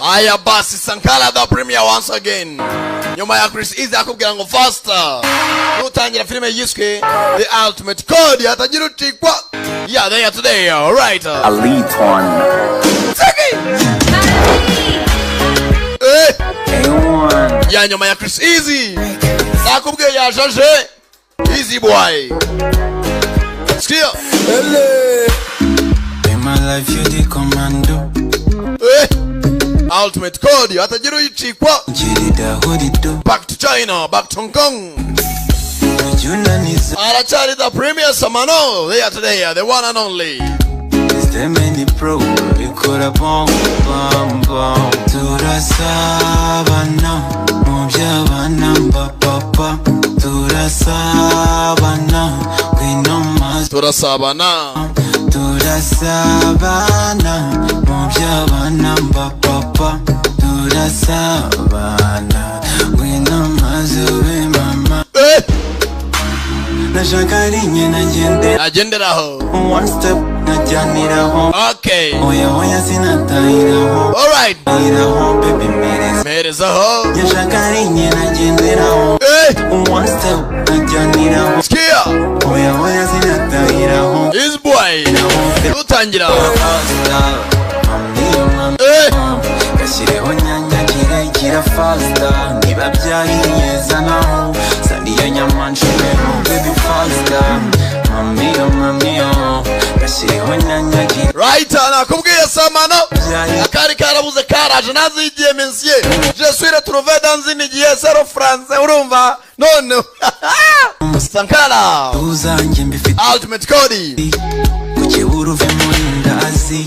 Aya basi Sankara the premier once again. Nyuma ya Chris Easy akubwira ngo faster. Utangira filime yiswe The Ultimate Code yatagira utikwa. Yeah, they are today, alright. A lead one. A1. Ya nyuma ya Chris Easy. Akubwira ya Jaje. Easy boy. Skia. In my life you the commando. Ultimate Code yatagira utikwa. Back to China, back to Hong Kong. Arachari the premier Samano. They are today, the one and only. Is there many pro? You could have bomb. To the savannah, Mobjavana, Papa. To the savannah, we know mas. To the savannah. To the savannah, Mobjavana, Papa. To the savannah, we know mas. Mama. Agenda ho. One step okay. Oya sina taira ho. All right. Taira ho baby mere zaho. Yashakarinye nagendera ho. One step najanira ho. Skia. Oya sina taira ho. This boy. Utangira. Kashireho nyanya gira faster. Niba byahiye zanaho. Saniyo nyamanshi baby faster. Right, nakubwiye Samano. Akari karabuze karaje nazigiye monsieur. Je suis retrouvé dans une GSR français urumva. None. Sankara. Ultimate Code. Kucheburuve murinda azi.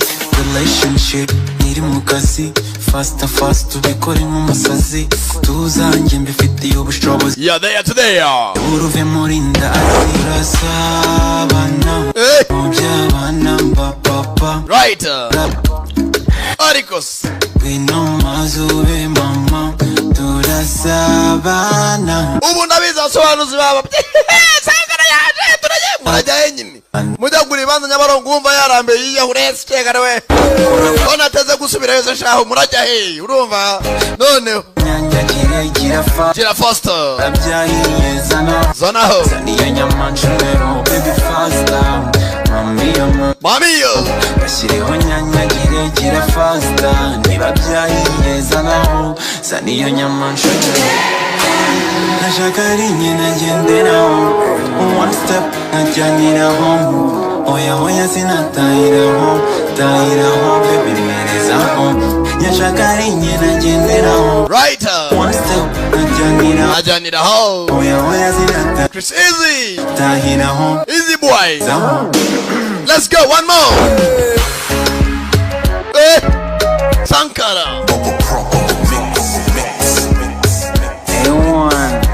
Relationship niri mukazi. Fast tubikore mu masazi. Tuzanje mbifitiye ubushobozi. Yeah, they are today. Uruve murinda azira sabana. Mujabana papa. Right. Arikos. We know mazube mama. Tura sabana. Ubu ndabiza sobanuzi baba. Sankara yaje turaje. Murajya enyini. Mujya gura ibanza Nyabarongo umva yarambe yiyahurese cyegara we. Ona teze gusubira yose shaho murajya he urumva none nyanja gira faster abyahiye zana ho saniya nyamanchero baby faster mamiyo bashireho nyanja gira faster niba byahiye zana ho saniya nyamanchero nashakarinye nagendera ho one step najyanira ho oya sina taira ho baby mereza ho nyashakarinye nagendera ho right one step najyanira ho oya sina Chris Easy taira ho Easy boy let's go one more Sankara A1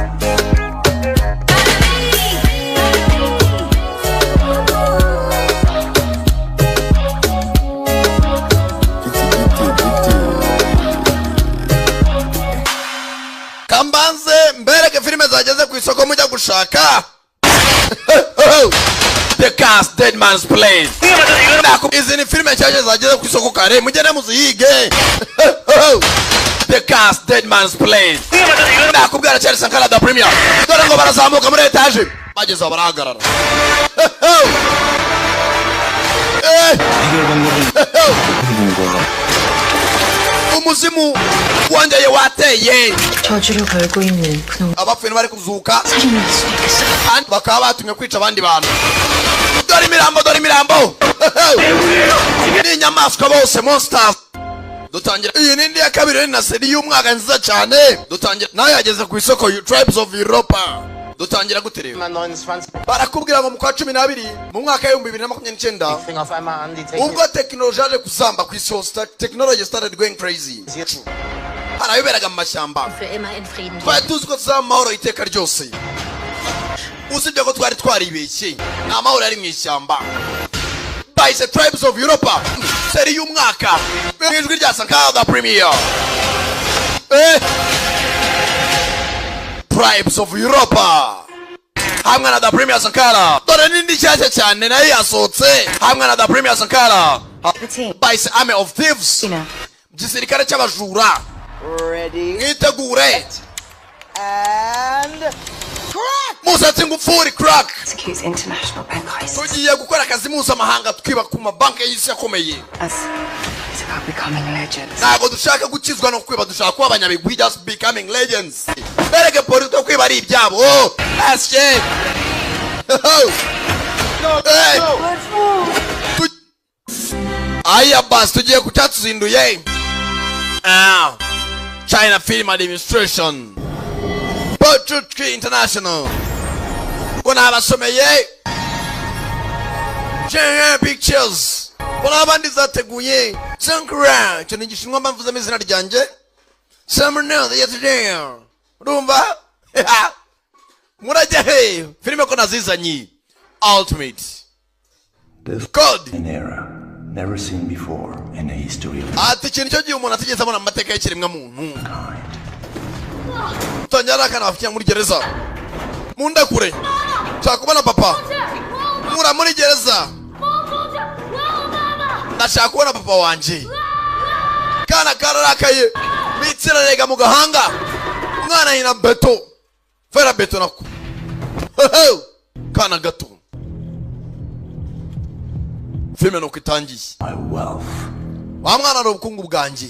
Kambanze mbereke filime zageze ku isoko mujya gushaka The Cast Dead Man's Place. Izi ni filime cyane zageze ku isoko kare mugende muzihige. The Cast Dead Man's Place. Nakubwira cyane Sankara the premier. Dore ngo barazamuka muri etage. Bageze barahagarara. umuzimu wongeye wateye 저주를 걸고 있는 그놈 abapfuye bari kuzuka 살인할 수 있겠어 bakaba batumye kwica abandi bantu dore imirambo ni inyamaswa bose monsters dutangira iyi ni indi ya kabiri na seri y'umwaka nziza cyane dutangira nayo yageze ku isoko Tribes of Europa dutangira guterera barakubwira ngo mu kwa 12 mu mwaka wa 2029 ubwo technology yaje kuzamba ku isi hose technology started going crazy haraberaga mu mashyamba twari tuzi ko tuzaba amahoro iteka ryose usibye ko twari twaribeshye nta mahoro ari mu ishyamba by the Tribes of Europa seri y'umwaka n'ijwi rya Sankara the premier Tribes of Europa hamwe na the premier Sankara dore nindi cyashya cyane nayo yasohotse hamwe na the premier Sankara by the Army of Thieves gisirikare cy'abajura. Ready. Mwitegure. And crack! Musatsi ngufuri crack. Executes international bank heists. Tugiye gukora akazi mpuzamahanga twiba ku mabanki y'isi yakomeye. Us. It's about becoming legends. Ntabwo dushaka gukizwa no kwiba, dushaka kuba abanyabigwi, just becoming legends. Bereke polisi to kwiba ari ibyabo. Oh, that's shit. Hey. Let's move! Aya bas tugiye ku cyatuzinduye. China Film Administration. Portrait International. Kuna abasomeye. China Pictures. Kuna abandi zateguye. Sankara. Icyo ni igishinwa mvuze amazina ryanjye. Summer the yesterday. Urumva? Murajya he. Filime ko nazizanye. Ultimate. This Code. an era never seen before in the history of Ati ikintu cyo gihe umuntu atigeze abona amateka y'ikiremwa muntu. mankind. Tanyara kana afikia muri gereza. Munda kure. Cha kubona papa. Mura muri gereza. Ndashaka kubona papa wanje. Kana kararakaye. Bitsira rega mu gahanga. Mwana ina beto. Fera beto nako. Kana gato. Filme no kitangiye. My wealth. Wa mwana ari ubukungu bwanjye.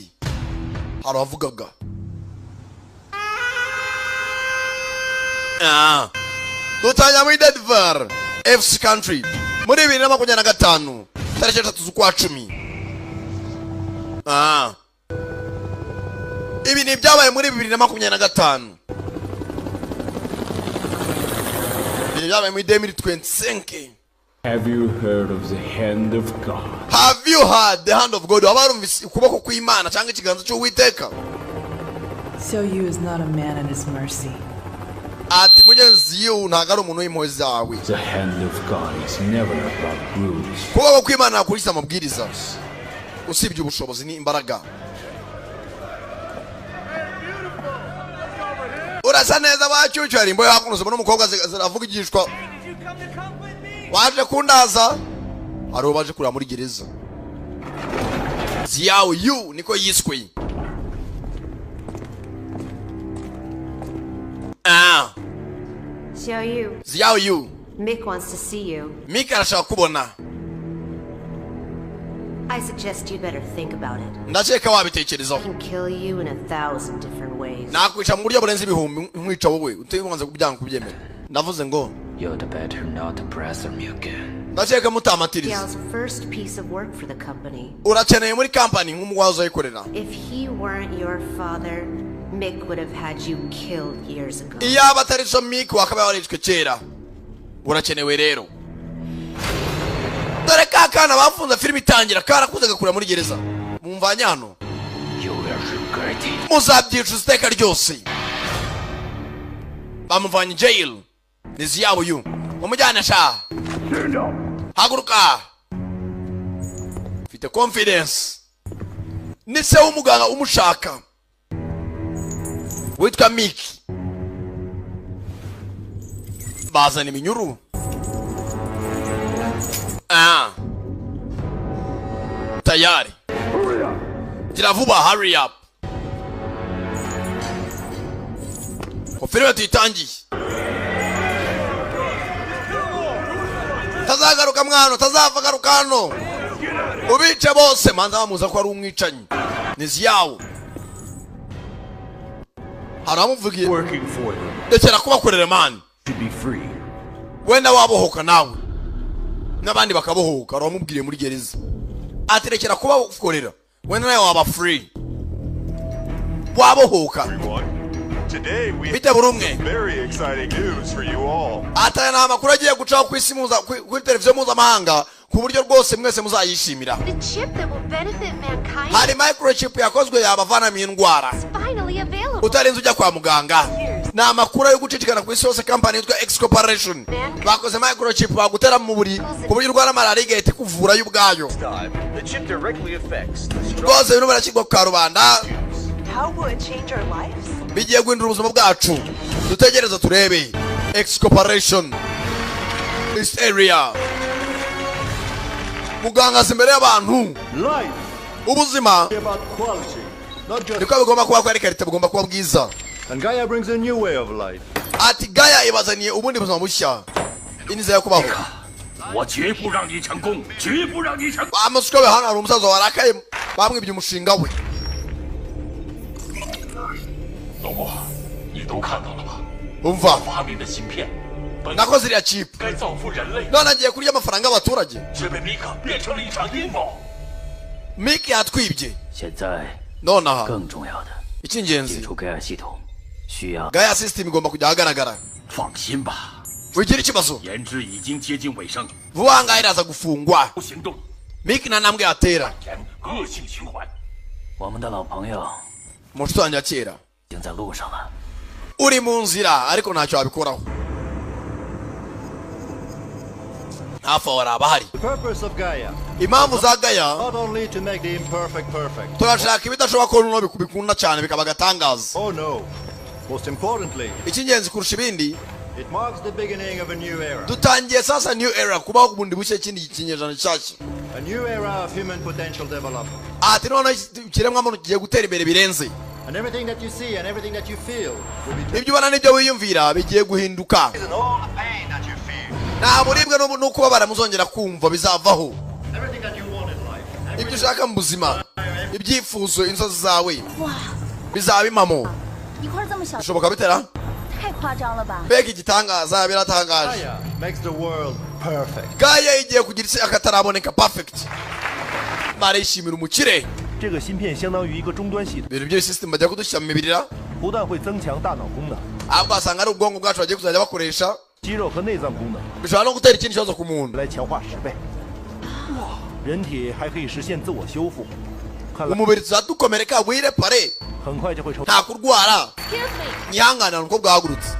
Hari avugaga. Dutanya muri Denver, FC country. Muri 2025. Tariki 3 z'ukwa 10. Ibi ni byabaye muri 2025. Ibi byabaye muri 2025. Have you heard of the hand of God? Have you heard the hand of God? Abarumvise ukuboko kw'Imana cyangwa ikiganza cy'Uwiteka? So you is not a man at his mercy. Ati mugenzi yo ntago ari umuntu w'impuhwe zawe. The hand of God is never about rules. Kuboko kw'Imana nakurisa amabwiriza. Usibye ubushobozi ni imbaraga. Urasa neza bacyucyo ari imboye hakunoze n'umukobwa ziravugishwa. Waje kundaza. Ari baje kurira muri gereza. Ziao you niko yiswe. Show you. Ziao you. Mick wants to see you. Mika arashaka kubona. I suggest you better think about it. Ndakeka wabitekerezaho. I can kill you in 1,000 different ways. Nakwica mu buryo burenze ibihumbi nkwica wowe utibanze kubyanga kubyemera. Ndavuze ngo You'd better not press me again. ndakeka mutamatiriza. Gal's first piece of work for the company. Urakeneye muri company nk'umugwazo ayikorera. If he weren't your father, Mick would have had you killed years ago. Iyaba atari so Mick wakabaye warishwe kera. Urakenewe rero. Dore kakana bafunze filime itangira karakuze gakura muri gereza. Mumvanya hano. You will regret it. Muzabyica iteka ryose. Bamuvanye jail. Nizi yabo yu. Mumujyana sha. Haguruka. Fite confidence. Nise umuganga umushaka. Witwa Mick. Bazana iminyuru. Tayari. Gira vuba, hurry up. Filime tuyitangiye. Tazagaruka mwana, tazavagaruka hano. Ubice bose manza bamuza ko ari umwicanyi. Nizi yawo. Haramuvugiye. Working for them Ndekera kubakorera man. to be free. Wenda wabohoka nawe. N'abandi bakabohoka, aramubwiriye muri gereza. Aterekera kubakorera. Wenda nawe waba free. Wabohoka. Today we Bite have burumwe. some very exciting news for you all. Ataya na makuru agiye gucaho ku isi kuri televiziyo mpuzamahanga ku buryo rwose mwese muzayishimira. The chip that will benefit mankind Hari microchip yakozwe yabavanamo indwara. is finally available. Utarinze ujya kwa muganga. Ni amakuru yo gucicikana ku isi yose company yitwa Agasobanuye. Bakoze microchip bagutera mu buri ku buryo urwara malaria igahita ikuvura y'ubwayo. The chip directly affects the Rwose bino barashyirwa ku karubanda. How will it change our lives? Bigiye guhindura ubuzima bwacu. Dutegereza turebe. Agasobanuye. This area. Muganga imbere y'abantu. Life Ubuzima about quality. niko bigomba kuba kwari karite bugomba kuba bwiza. And Gaia brings a new way of life. Ati Gaia ibazaniye ubundi buzima bushya. Iniza yakubaho. Amusuka we hano hari umusaza warakaye bamwibye umushinga we. Umva. Nakoze iriya chip. None agiye kurya amafaranga y'abaturage. Miki yatwibye. None aha. Icy'ingenzi. Gaia system igomba kujya ahagaragara. Wigira ikibazo. Vuba ngaho iraza gufungwa. Miki nta ntambwe yatera. Munshuti wanjye ya kera. Uri mu nzira ariko ntacyo wabikoraho. Hafi aho haraba hari. Impamvu za Gaia turashaka ibidashoboka ko nuno bikunda cyane bikaba agatangaza. Icy'ingenzi kurusha ibindi, dutangiye sasa new era, kubaho ku bundi bushya ikindi kinyejana cyashya. Ati none ikiremwa muntu kigiye gutera imbere birenze. And everything that you see and everything that you feel will be ibyo ubona n'ibyo wiyumvira bigiye guhinduka. Nta buribwe no kubabara muzongera kumva bizavaho. Ibyo ushaka mu buzima, ibyifuzo, inzozi zawe bizaba impamo. Bishoboka bitera? Mbega igitangaza biratangaje. Gaia igiye kugira isi akataraboneka perfect. Barishimira umukire. 这个芯片相当于一个终端系统。 ibintu byose system bajya kudushyira mu mibirira 不但会增强大脑功能， ahubwo asanga ari ubwonko bwacu bagiye kuzajya bakoresha 肌肉和内脏功能 bishobora no gutera ikindi kibazo ku muntu 来强化10倍。人体还可以实现自我修复。 umubiri tuzadukomereka wirepare 很快就会抽。 nta kurwara nihangana nuko bwahagurutse.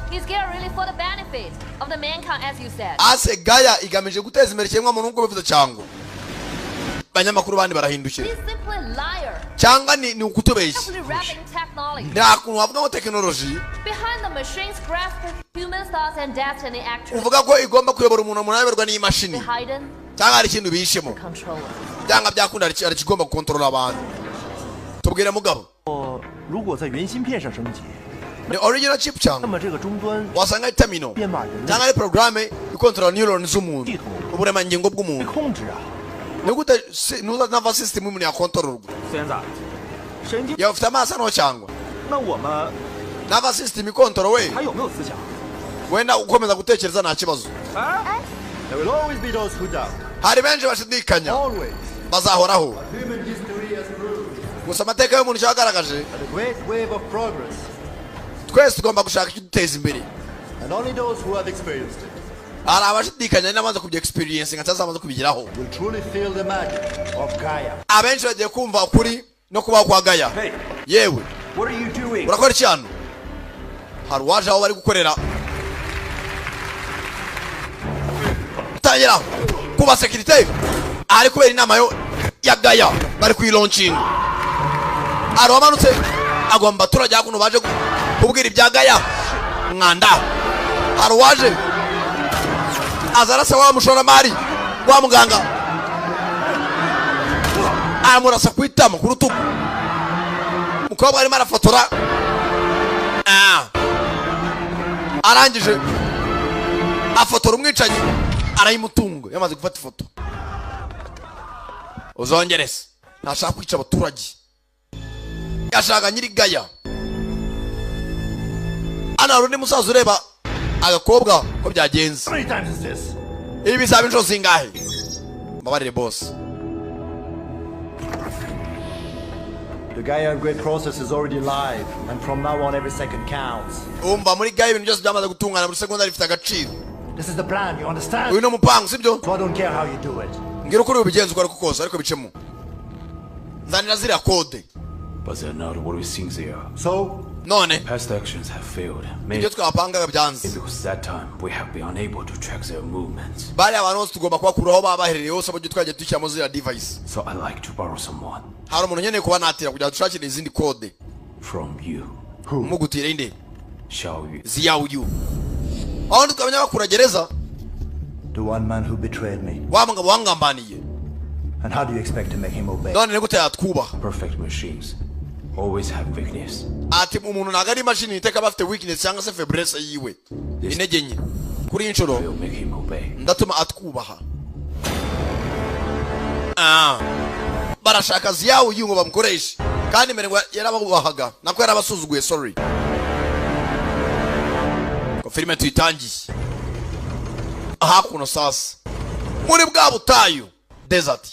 He's here really for the benefit of the mankind, as you said. Ase Gaia igamije guteza imbere ikiremwa muntu nk'uko bivuze cyangwa banyamakuru bandi barahindukira cyangwa ni ukutubeshya. Nta kuntu wavuga ngo tekinoloji uvuga ko igomba kuyobora umuntu ayoborwa n'imashini cyangwa hari ikintu bihishemo cyangwa byakunda hari ikigomba gukontorora abantu. Tubwire mugabo, 如果在原芯片上升级， ni original chip cyangwa 那么这个终端 wasanga ari terminal cyangwa ari programme ikontorora neuron z'umuntu, uburemangingo bw'umuntu 控制啊。 nigute nuza nervous system umuntu yakontororwa. 孙子，神经 yafite amaso no cyangwa 那我们 nervous system ikontororowe 还有没有思想？ wenda ukomeza gutekereza nta kibazo. There will always be those who doubt. Hari benshi bashidikanya bazahoraho. Gusa amateka y'umuntu cyagaragaje A great wave of progress. twese tugomba gushaka ikiduteza imbere. And only those who have experienced it hari abashidikanya n'amaze kubya experience nka cyazamaze kubigeraho. will truly feel the magic of Gaia. Abenshi bagiye kumva ukuri no kubaho kwa Gaia. Yewe, What are you doing? urakora iki hano? Hari uwaje aho bari gukorera. Tangira kuba security ari kubera inama ya Gaia bari kuyilaunching. Ari wamanutse agomba turajya hakuno baje kubwira ibya Gaia mwanda. Hari waje azarase wa mushoramari wa muganga amurasa kwitama ku rutugu. Mukobwa arimo arafotora arangije afotora umwicanyi arayimutunga yamaze gufata ifoto. Uzongerese ntashaka kwica abaturage, yashaka nyiri Gaia. Ana rundi musaza ureba agakobwa ko byagenze. Ibi bizaba inshuro zingahe? Mbabarire boss. The Gaia upgrade process is already live, and from now on every second counts. Umva muri Gaia ibintu byose byamaze gutungana, buri segonda rifite agaciro. This is the plan, you understand? Uyu no mupango sibyo? So I don't care how you do it. Ngira ukuri ubigenza uko ariko kose ariko bicemo. Nzanira zira code. But they're not what we think they are. So none Past actions have failed. ibyo twapangaga byanze. Because that time we have been unable to track their movements. Bari abantu bose tugomba kubakuraho babaherereye hose abyo twagiye dushyiramo zira device. So I like to borrow someone. Hari umuntu nkeneye kuba natira kugira dushakire izindi code. From you. Mugutire inde? Shall we? Ziyawu you. Aho tukamenya bakura gereza. the one man who betrayed me. Wa mugabo wangambaniye. And how do you expect to make him obey? none ni gute yatwubaha? Perfect machines always have weakness. Ati umuntu ntago ari imashini iteka bafite weakness cyangwa se faiblesse yiwe, intege nke. Kuri inshuro Will make him obey. ndatuma atwubaha. Barashaka ziyawo yungo bamukoresha kandi mbere yarababubahaga nako yarabasuzuguye. Sorry, ko filime tuyitangiye hakuno sasa muri bwa butayu desert.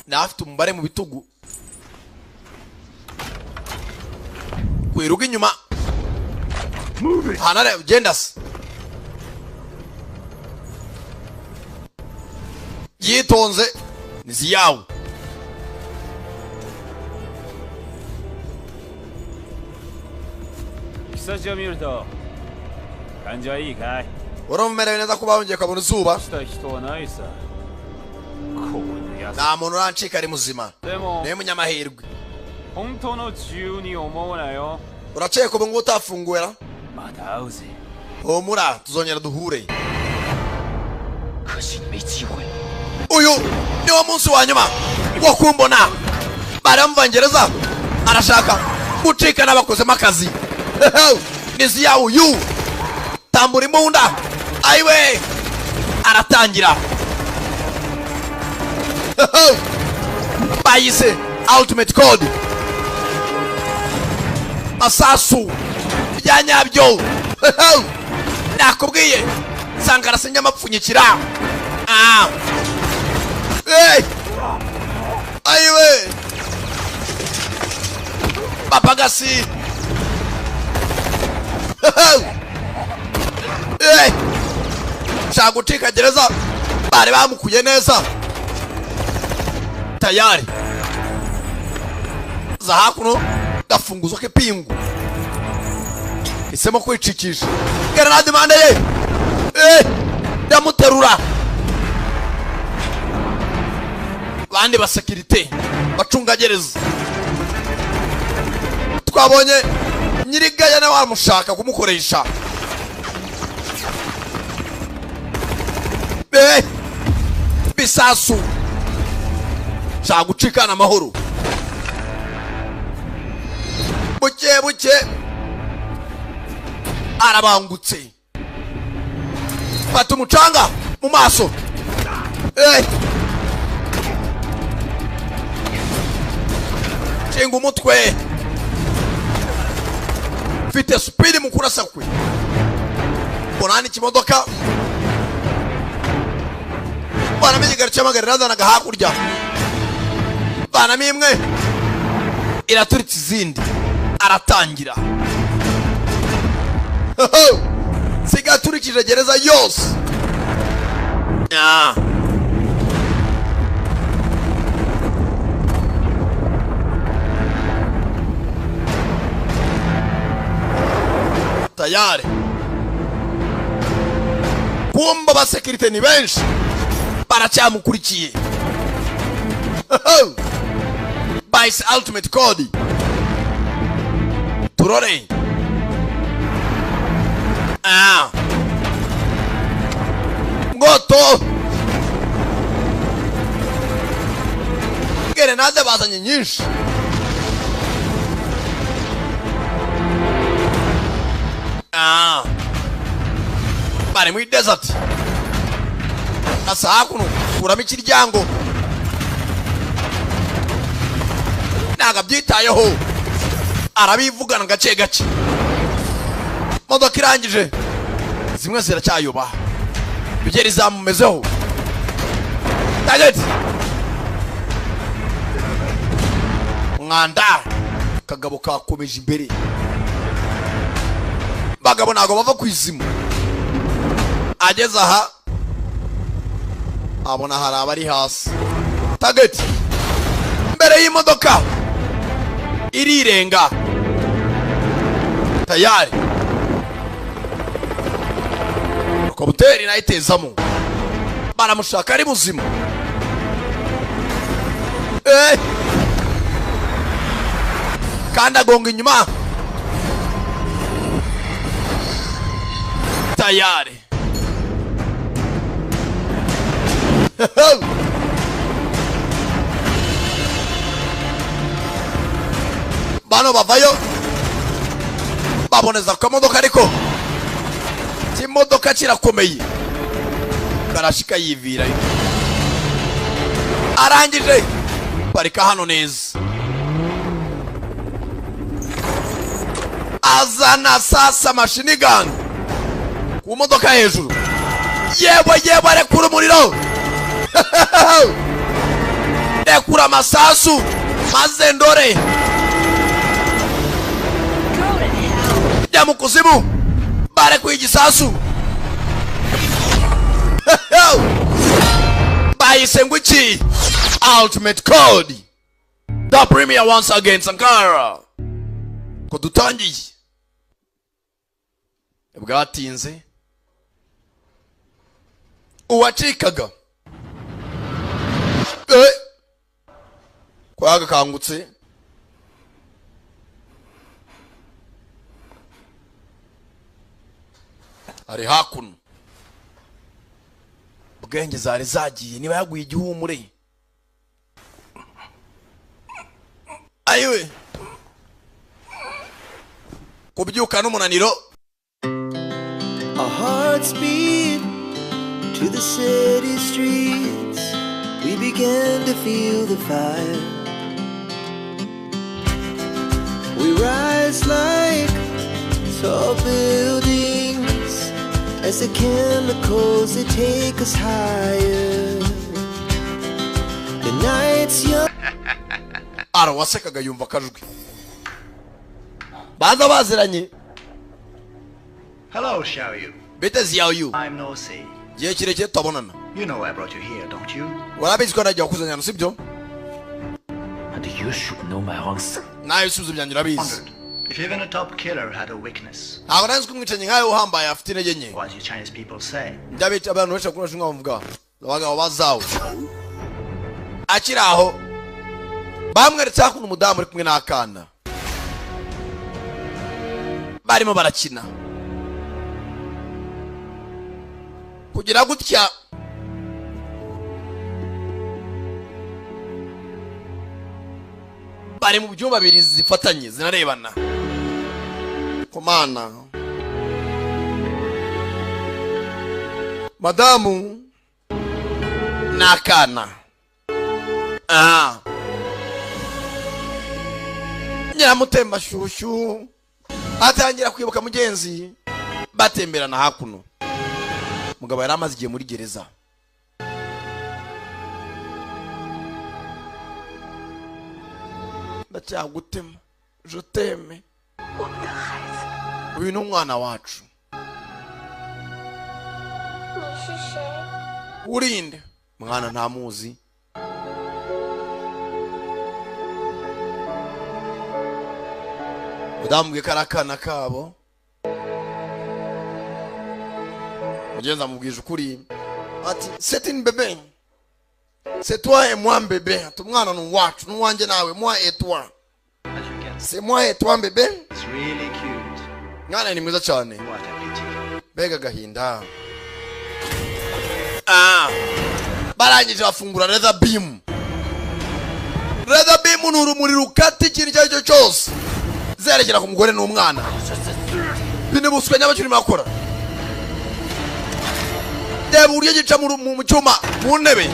Nafite umubare mu bitugu kwiruga inyuma hanare gendasi yitonze niziyawe. uramumerewe neza kuba wongeye ukabona izuba? nta muntu urancika ari muzima, niwe munyamahirwe. Urakeka ubu ngubu utafunguwe? Humura, tuzongera duhure. Uyu niwo munsi wa nyuma wo kumbona. Baramuvangereza arashaka gucika n'abakozemo akazi. Nizi yawe uyu tambura imbunda. Ayiwe aratangira. Bayise ultimate code. Masasu bya nyabyo. Nakubwiye sankara se nyamapfunyikira. Ayiwe papagasi. Shagutika gereza bari bamukuye neza. Tayari za hakuno gafunguzo ke pingu isemo kwicikisha grenade mande ye damuterura. Bandi ba security bacunga gereza twabonye nyirigaya na wamushaka kumukoresha. Bisasu shagucikana amahoro buke buke arabangutse fata umucanga mu maso. Chenga umutwe fite speed mu kurasa kwe. Bonani kimodoka bana migigar cyamagarira naga hakurya bana mimwe iraturitse izindi aratangira. Sigaturikije gereza yose. Tayari kumba ba security ni benshi baracyamukurikiye. Bayise ultimate code. Turore ngoto grenade bazanye nyinshi. Bari mu desert asa hakuno kuramo ikiryango naga byitayeho arabivugana gace gace. Modoka irangije zimwe ziracyayoba bigeri zamumezeho. Target mwanda kagabo kakomeje imbere. Bagabo nago bava kwizimu ageza aha abona hari abari hasi. Target mbere y'imodoka irirenga. Tayari kobuteri nayitezamo baramushaka ari muzima. Kandi agonga inyuma. Tayari bano bavayo baboneza ko modoka ariko kimodoka kirakomeye karashika yivira arangije parika hano neza azana sasa machine gun ku modoka hejuru yewe rekura umuriro rekura amasasu maze ndore jya mu kuzimu barekuye igisasu bayise ngo iki ultimate code the premier once again sankara ko dutangiye bwatinze uwacikaga kwaga kangutse ari hakuno ubwenge zari zagiye niba yaguye igihumure ayiwe kubyuka n'umunaniro Our hearts beat to the city streets. We began to feel the fire. We rise like tall buildings as the chemicals they take us higher. The night's young. Arawasekaga yumva kajwi baza baziranye. Hello, Xiaoyu. Bite Xiaoyu. I'm no see. Gihe kirekire tutabonana. You know I brought you here, don't you? Warabizi ko najya kuzanya sibyo? And you should know my answer. Nayo suzu byanjye urabizi. If even a top killer had a weakness. Ntabwo nanzi kumwicanyi nkayo uhambaye afite intege nke. What do Chinese people say? Ndabita abantu benshi bakunda shunga bavuga. Abagabo bazawo. Akiraho bamweretse hakuno umudamu uri kumwe n'akana. Barimo barakina. Kugira gutya bari mu byumba bibiri zifatanye zinarebana. Komana madamu n'akana nyiramutemba shushu atangira kwibuka mugenzi batemberana hakuno. Mugabo yari amaze igihe muri gereza. Ndacyagutema je t'aime. Uyu ni umwana wacu. Urinde mwana ntamuzi. Udambwe karakana kabo. Mugenza amubwije ukuri ati c'est une bébé, c'est toi et moi bébé. Tumwana n'uwacu n'uwanjye nawe, moi et toi. C'est moi et toi bébé. It's really cute. Mwana ni mwiza cyane. What a pity. Bega gahinda. Barangije bafungura leather beam. Leather beam ni urumuri rukata ikintu icyo aricyo cyose zerekera ku mugore n'umwana. Bine buswe nyabakiri makora. Deba uriye gica mu cyuma mu ntebe.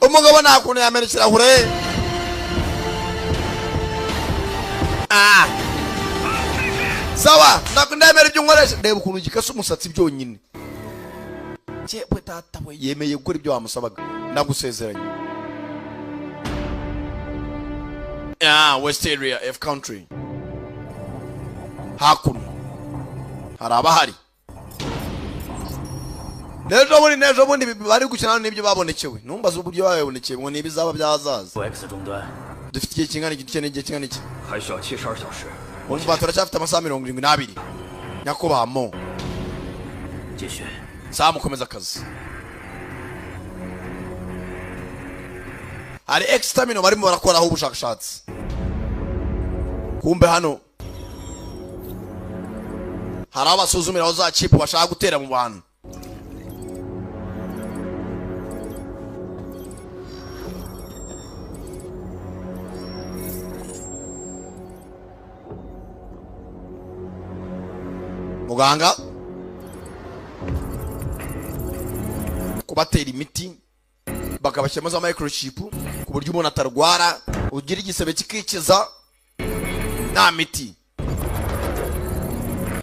Umugabo nakuntu yamenekera hure. Sawa, ndakundemera ibyo nkoresha. Deba ukuntu gikasa umusatsi byonyine. Cyepwe tata we yemeye gukora ibyo wamusabaga. Ndagusezeranye. West area F country. Hakuno haraba hari. Nejo bundi bari gukina n'ibyo babonekewe. Numbaza uburyo babonekeye ngo nibizaba byazaza. Dufite igihe kingana igihe kingana iki? Umva turacyafite amasaha 72. Nyakubahamo. Saa mukomeza akazi. Hari extamino barimo barakoraho ubushakashatsi. Kumbe hano hari abasuzumira aho za chip bashaka gutera mu bantu. muganga kubatera imiti bakabashyiramo za microchip ku buryo umuntu atarwara ugira igisebe kikikiza nta miti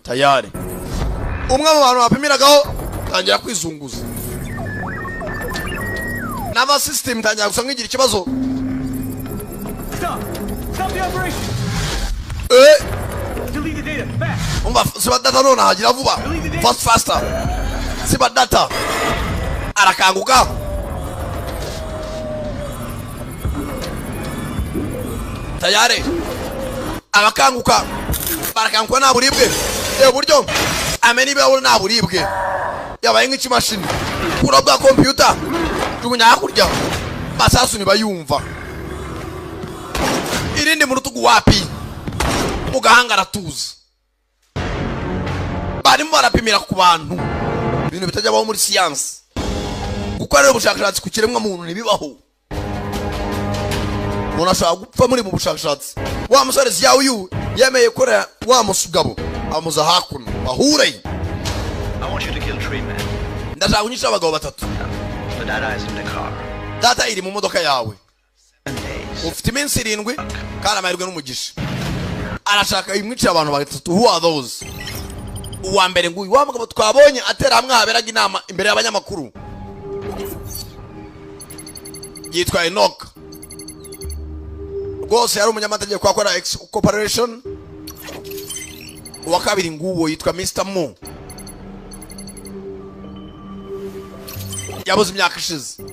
tayari. Umwe mu bantu bapimiragaho tangira kwizunguza n'aba system tangira gusa nk'igira ikibazo. Stop the operation. Delete the data fast. Umva siba data none hagira vuba. Faster. Siba data. Arakanguka. Tayari. Arakanguka. Barakanguka nta buribwe. Buryo ameni bawo nta buribwe. Yabaye nk'ikimashini. Kura bwa computer. Tugunya hakurya. Basasu ni bayumva. Irinde mu rutugu wapi. Mugahanga aratuza. Barimo barapimira ku bantu. Ibintu bitajya baho muri science. Gukorera ubushakashatsi ku kiremwa muntu nibibaho. Muna ashaka gupfa muri mu bushakashatsi. Wa musore yawe uyu yemeye korera wa musugabo. Amuza hakuno. Bahure. I want you to kill 3 men. Ndashaka kunyisha abagabo batatu. The data is in the car. Data iri mu modoka yawe. Ufite iminsi 7 kandi amahirwe n'umugisha. Arashaka imwicira abantu batatu. Who are those? Uwa mbere nguyu wa mugabo twabonye atera hamwe haberaga inama imbere y'abanyamakuru. Yitwa Enoch. Rwose yari umunyamategeko kwa kora X Corporation. Uwa kabiri nguwo yitwa Mr. Mo. Yabuze imyaka ishize.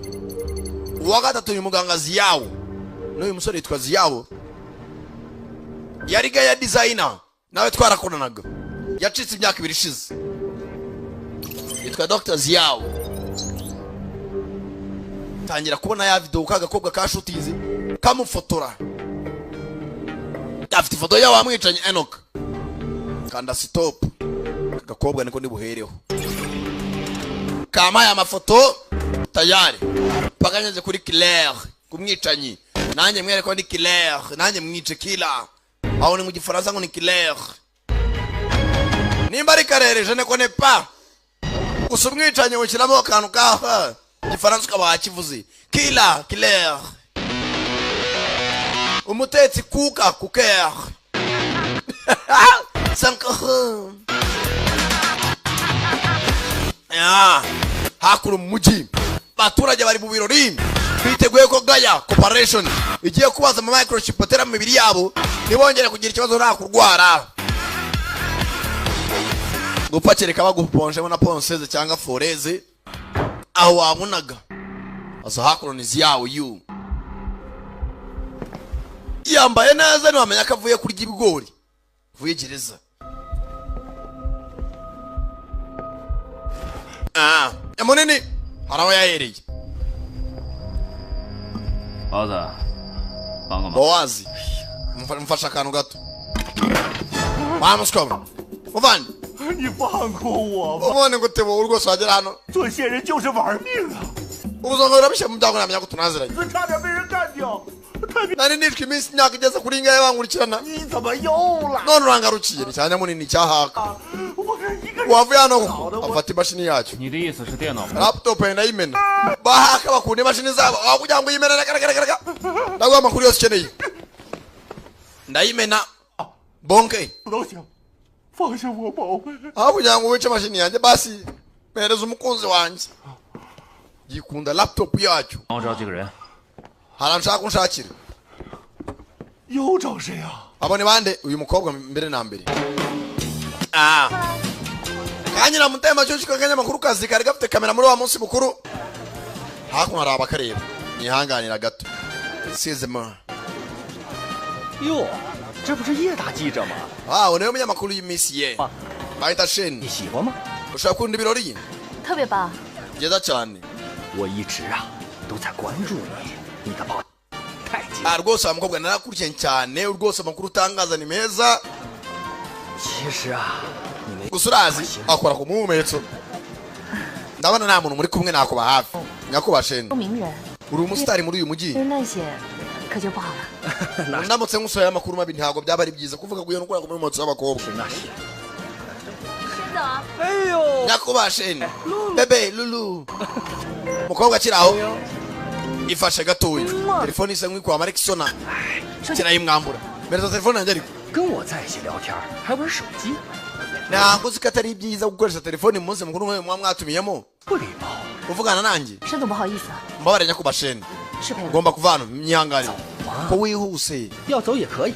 Uwa gatatu ni muganga Ziyawo. N'uyu musore yitwa Ziyawo. Yari ya designer. Nawe twarakoranaga. Yacitse imyaka 2 ishize. Yitwa Dr. Ziyawo. Tangira kubona ya video kagakobwa ka shootinze kamufotora. Afite ifoto yawe amwicanye Enoch. Kanda stop. Kagakobwa niko ndibuhereho. Kama ya mafoto tayari. Paganyeze kuri Claire kumwicanyi. Nanjye mwere ko ndi Claire, nanjye mwice kila. Aho ni mu gifaransa ngo ni Claire. Nimba ari karere je ne connais pas. Usumwicanyi ukiramo akantu ka gifaransa kaba kivuze. Kila Claire. Umutetsi kuka kuker. Sankara. Ya, hakuru muji. Baturage bari mu birori. Biteguye ko Gaya Corporation igiye kubaza ama microchip atera mu mibiri yabo nibongere kugira ikibazo nta kurwara. Gupakireka baguponje na ponseze cyangwa foreze aho wamunaga. Aza hakoronizi yawo yu. Yambaye neza ni wamenya kavuye kurya ibigori. Vuye gereza. Yamunini haraho yahereye. Oza. Banga Boazi. Mfasha akantu gato. Vamos come. Muvandi. 你放过我吧！ Ubone gute bo urwo swagera hano. 做线人就是玩命啊！ Uzongora bishe mu byago namenya kutunaziranye. 这差点被人干掉。 Nani nishwe iminsi myaka igeze kuri ingahe bankurikirana. 你怎么又来？ None urangarukiye ni cyane munini cyahaka. Wavuye hano afata imashini yacu. 你的意思是电脑？ Laptop ndayimena. Bahaka bakunda imashini zabo. Aho kugira ngo yimena reka. Ndagwa amakuru yose ukeneye. Ndayimena. Bonke. 都行，放下我宝贝。 Aho kugira ngo wice imashini yanjye basi pereza umukunzi wanjye. Yikunda laptop yacu. 我找几个人。 Haranshaka kunshakira. 又找谁啊？ Abone bande uyu mukobwa mbere na mbere. Kanyira mutema cyo kikaganya makuru kazi kari gafite kamera muri wa munsi mukuru. Hakuno araba kareba. Nihanganira gato. Sizema. 哟，这不是叶大记者吗？ 我nayo munyamakuru y'imisi ye. Bayita Shen. 你喜欢吗？ Ushaka kundi birori? 特别棒。 Byiza cyane. 我一直都在关注你，你的报太精。 Rwose amukobwa narakurikiye cyane, rwose amakuru utangaza ni meza. 其实你没 Gusurazi akora ku mumetso. Ndabona nta muntu muri kumwe nakuba hafi. Nyakuba Shen. 名人。 Uri umusitari muri uyu mujyi. 那些可就罢了。 Ndamutse ngusoya amakuru mabi ntago byaba ari byiza kuvuga kuyo n'ukora ku mutso y'abakobwa. nyakubasheni bebe lulu mukobwa kiraho ifashe gatoya telefone isa nk'ikwa Marikisona kirayimwambura mbere telefone yanjye ariko 跟我在一起聊天还玩手机， ntabwo uzi ko atari byiza gukoresha telefone mu munsi mukuru nk'uyu muba mwatumiyemo 不礼貌。 uvugana nanjye 沈总不好意思啊， mbabare nyakubasheni 失陪了。 ngomba kuva hano myihanganire ko wihuse 要走也可以，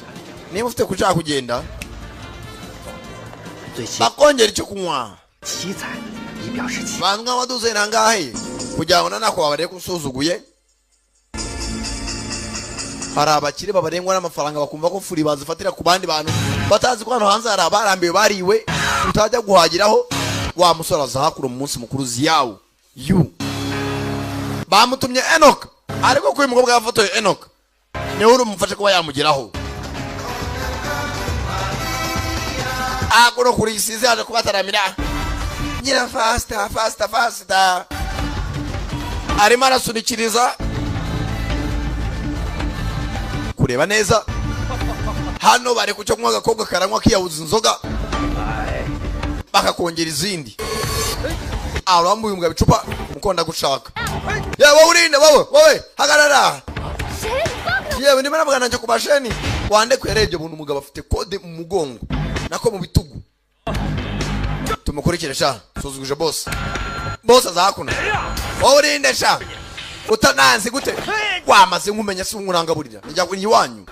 niba ufite kushaka kugenda 最起 bakongera icyo kunywa 七彩以表示气。 bantu nk'abaduze nangahe kugira ngo nanako babare kusuzuguye hari abakire babarengwa n'amafaranga bakumva ko furi bazifatira ku bandi bantu batazi ko hano hanze hari abarambiwe bariwe utajya guhagiraho wa musore azahakura mu munsi mukuru ziyawo yu bamutumye Enoch ariko ko uyu mukobwa yafotoye Enoch niwe urumufashe kuba yamugeraho akuno kuri isize yaje kubataramira nyira fasta arimo arasunikiriza kureba neza hano bari kucyo kunywa agakobwa karanywa kiyabuza inzoga bakakongera izindi arambuye umbwa bicupa mukonda gushaka yewe urinde wowe hagarara yewe ndimo navuga nanje kubasheni wande kwerebye buntu umugabo afite kode mu mugongo nako mu bitugu tumukurikire sha suzuguje boss azakuna wowe urinde sha utananzi gute wamaze nkumenya si unkurangaburira njya kuri iwanyu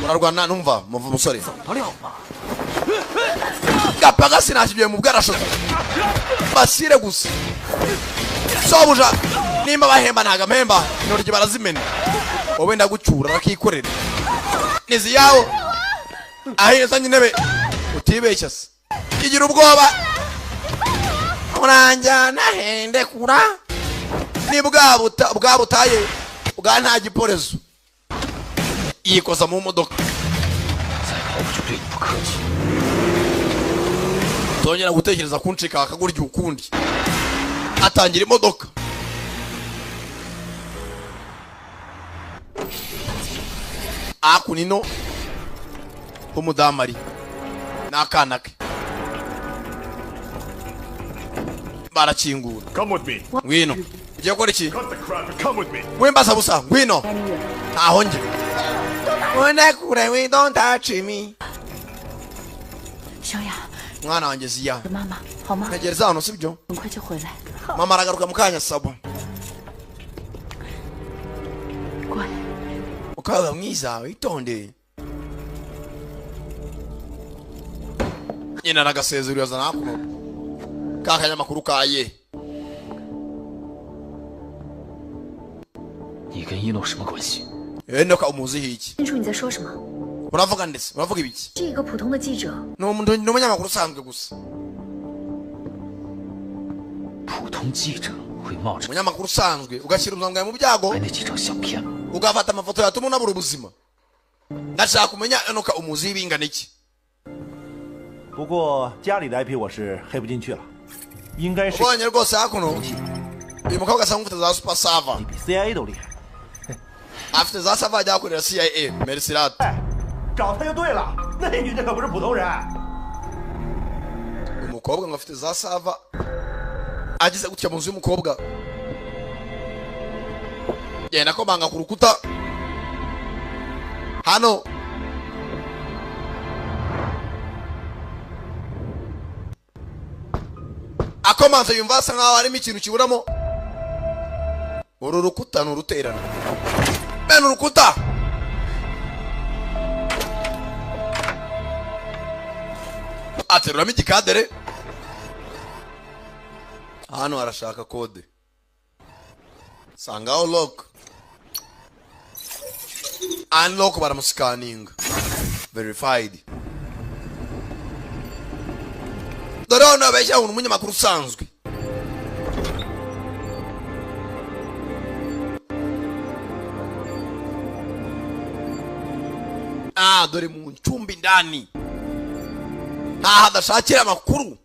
urarwana numva muva musore gapaga sinashibiye mu bwarashoza basire gusa sobuja nimba bahemba ntagamemba intoryi barazimena wowe ndagucyura rakikorera nizi yawo aheza nyinebe utibeshya se igira ubwoba uranjyana hende kura ni bwa butaye bwa nta giporezo yikoza mu modoka tongera gutekereza kuncika akagurya ukundi atangira imodoka akunino umudamari n'akana ke barakingura ngwino ugiye gukora iki wembaza busa ngwino ntaho nge unekure we don't touch me 小雅， mwana wanjye ziya 妈妈好吗？ ntegereza hano sibyo 很快就回来。 mama aragaruka mu kanya sabo 乖， ukaba mwiza witonde nyina nagasezero yazana hakuno kakanyamakuru kaye 你跟一诺什么关系？ Enoch umuzihi iki 清楚你在说什么？ uravuga ndetse uravuga ibiki 是一个普通的记者。 n'umunyamakuru usanzwe gusa 普通记者会冒着 umunyamakuru usanzwe ugashyira ubuzima bwawe mu byago 拍那几张相片吗？ ugafata amafoto yatuma unabura ubuzima ndashaka kumenya Enoch umuzihi bingana iki 不过家里的 IP 我是黑不进去了，应该是 ubonye rwose hakuno uyu mukobwa asanga ufite za super server 比 CIA 都厉害。 afite za server ajya akorera CIA Mercirat 找他就对了，那女的可不是普通人。 umukobwa ngo afite za server agize gutya mu nzu y'umukobwa genda komanga ku rukuta hano akomanze yumva asa nkaho harimo ikintu kiburamo uru rukuta ni uruterana bene urukuta ateruramo igikadere hano arashaka kode sangaho lock unlock baramusikaninga verified dore hano abeshya umuntu umunyamakuru usanzwe dore mu ncumbi ndani ntaho adashakira amakuru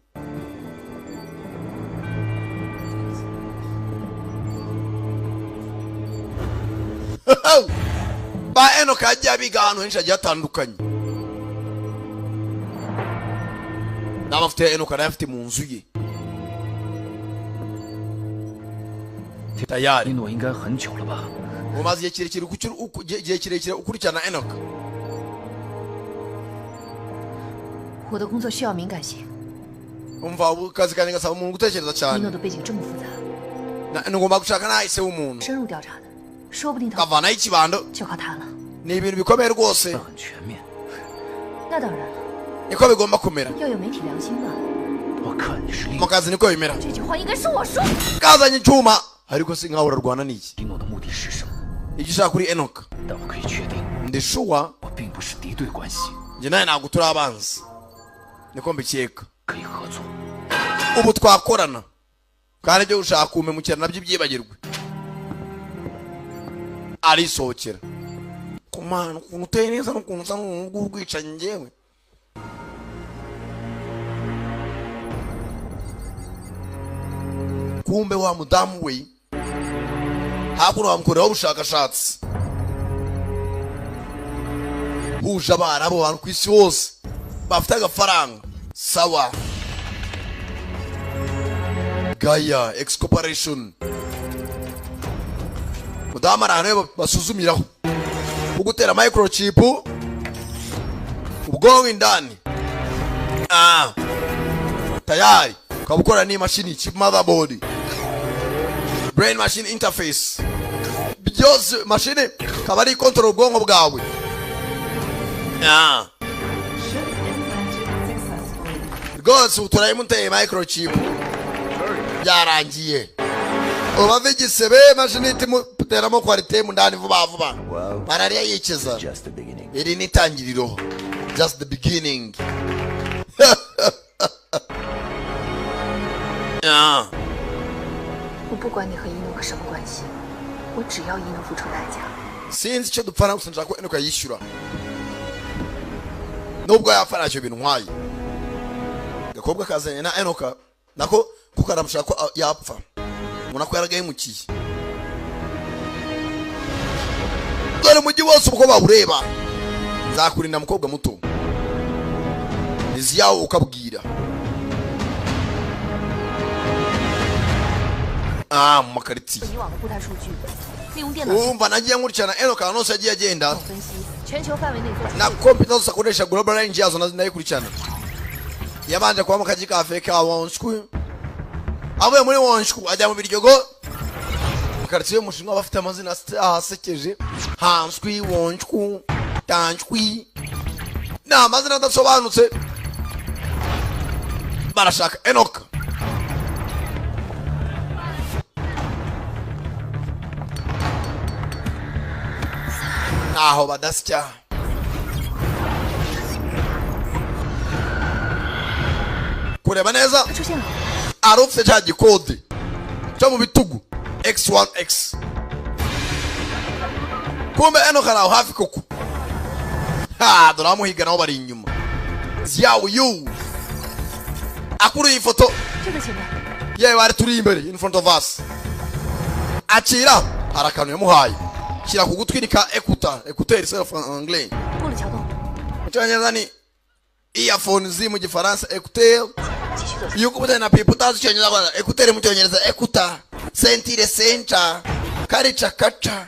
ba Enoch yagiye abiga ahantu henshi hagiye hatandukanye n'abafite Enoch n'abafite mu nzu ye tayari 你诺应该很久了吧？ umaze igihe kirekire ukurikirana Enoch 我的工作需要敏感性。 umva akazi kanjye gasaba umuntu gutekereza 尼 cyane 诺的背景这么复杂， ngomba gushaka nahise w'umuntu 深入调查的，说不定他 kavanaho ikibando 就靠他了。 ni ibintu bikomeye rwose 很全面。 那当然了， niko bigomba kumera 要有媒体良心嘛。 我看你是利 mu kazi niko bimera 这句话应该是我说。 kazanye icyuma ariko si nkaho urarwana n'iki 尼诺的目的是什么？ icyo ushaka kuri Enoch 但我可以确定， ndi sure 我并不是敌对关系， njye nawe ntabwo turi abanzi niko mbikeka 可以合作。 ubu twakorana kandi ibyo ushaka kumemukira nabyo byibagirwe arisohokera kumana ukuntu uteye neza n'ukuntu usa n'umuntu w'urwicanyi njyewe kumbe wa mudamu we hakuno bamukoreraho ubushakashatsi huje abana abo bantu ku isi hose bafite agafaranga sawa Gaia X Corporation mudamu ari ahantu basuzumiraho ugutera microchip ubwonko indani tayari ukaba ukora n'imashini chip motherboard brain machine interface byose mashine kaba ari control ubwonko bwawe rwose uturayimuteye microchip byarangiye ubave igisebe mashini itimuteramo quality mu ndani vuba vuba malariya yikiza iri ni itangiriro just the beginning 我不管你和伊诺克什么关系，我只要伊诺付出代价。 sinzi icyo dupfana gusa nshaka ko Enoch yishyura nubwo yapfa ntacyo bintu nkwaye gakobwa kazanye na Enoch nako kuko aramushaka ko yapfa ubona ko yaragahemukiye dore umujyi wose uko bawureba nzakurinda mukobwa muto izi yawe ukabwira mu makaritiye 以往的固态数据，利用电脑 umva nagiye nkurikirana Enoch ahantu hose yagiye agenda 分析，全球范围内做出 na computer zose akoresha global range yazo nayikurikirana yabanje kuba mu kaji ka fake ka wonshku avuye muri wonshku ajya mu biryogo karitiye y'umushinwa bafite amazina asekeje hanshwi wonshku tanshwi ni amazina adasobanutse barashaka Enoch ntaho badasya kureba neza ari ufite cya gikode cyo mu bitugu X1X kumbe Enoch ari aho hafi koko dore abamuhiga nabo bari inyuma ziyawu yu akuruye ifoto yewe bari turi imbere in front of us akira hari akantu yamuhaye shyira ku gutwi ni ka écouteur c'est en anglais mu cyongereza ni earphone zi mu gifaransa écouteur yuko mutane na pipo utazi icyongereza kwa écouteur mu cyongereza écouta sentire center karica kaca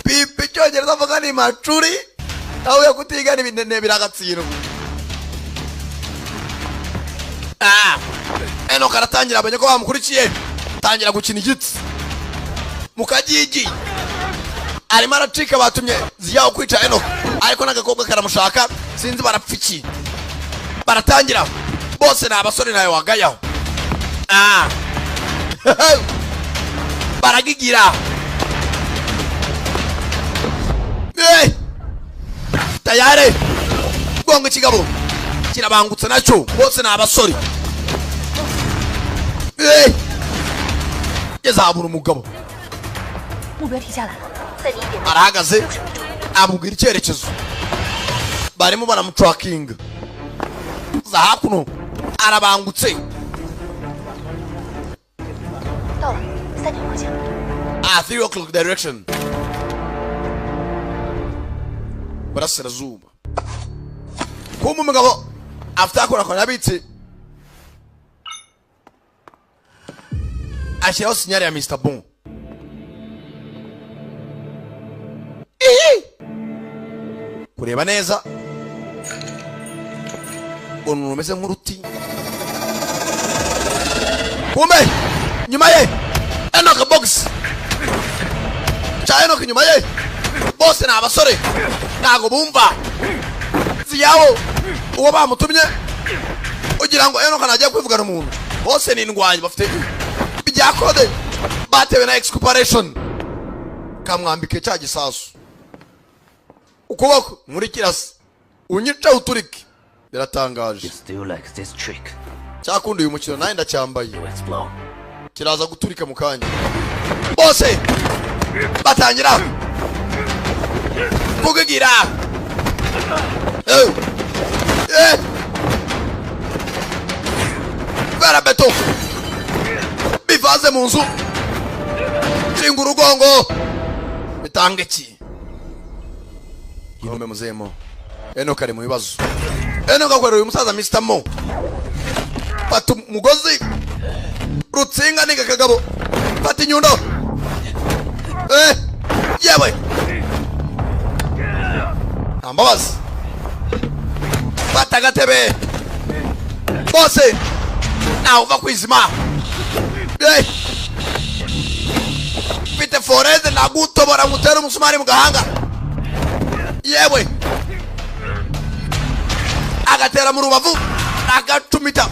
pipo icyongereza avuga ni macuri aho yakutiga ni binene biragatsiro Enoch aratangira amenye ko bamukurikiye tangira gukina igitsi mukagigi arimo aracika batumye ziyaho kwica Enoch ariko n'agakobwa karamushaka sinzi barapfiki baratangira bose ni abasore nawe wagayaho baragigira tayare gongo ikigabo kirabangutse nacyo bose ni abasore yazabura umugabo 目标停下来了，在你一点。 arahagaze amubwira icyerekezo barimo baramutrakinga za hakuno arabangutse 到了，3点方向。 3 o'clock direction burasirazuba kumbe umugabo after akora kona bitse ashyiraho sinyari ya Mr. Bon. Kureba neza umuntu umeze nk'uruti kumbe nyuma ye enoka box cha enoka nyuma ye bose ni abasore ntago bumva ziyawo uwo bamutumye ugira ngo enoka najya kwivugana umuntu bose ni indwanyi bafite byakode batewe na excomparation kamwambike cya gisasu ukuboko muri kirasi unyica uturike biratangaje. Still like this trick. Cyakundi uyu mukino naye ndacyambaye kiraza guturika mu kanya bose batangira kugigira bara beto bivaze mu nzu cinga urugongo bitange ki yinome muzemo Enoka ari mu bibazo. Enoka akorera uyu musaza Mr. Mo fata umugozi rutsinga niga kagabo fata inyundo yewe ambabazi fata agatebe bose nawe uva kwizima mfite foreze nagutobora ngutera umusumari mu gahanga yewe agatera mu rubavu agacumita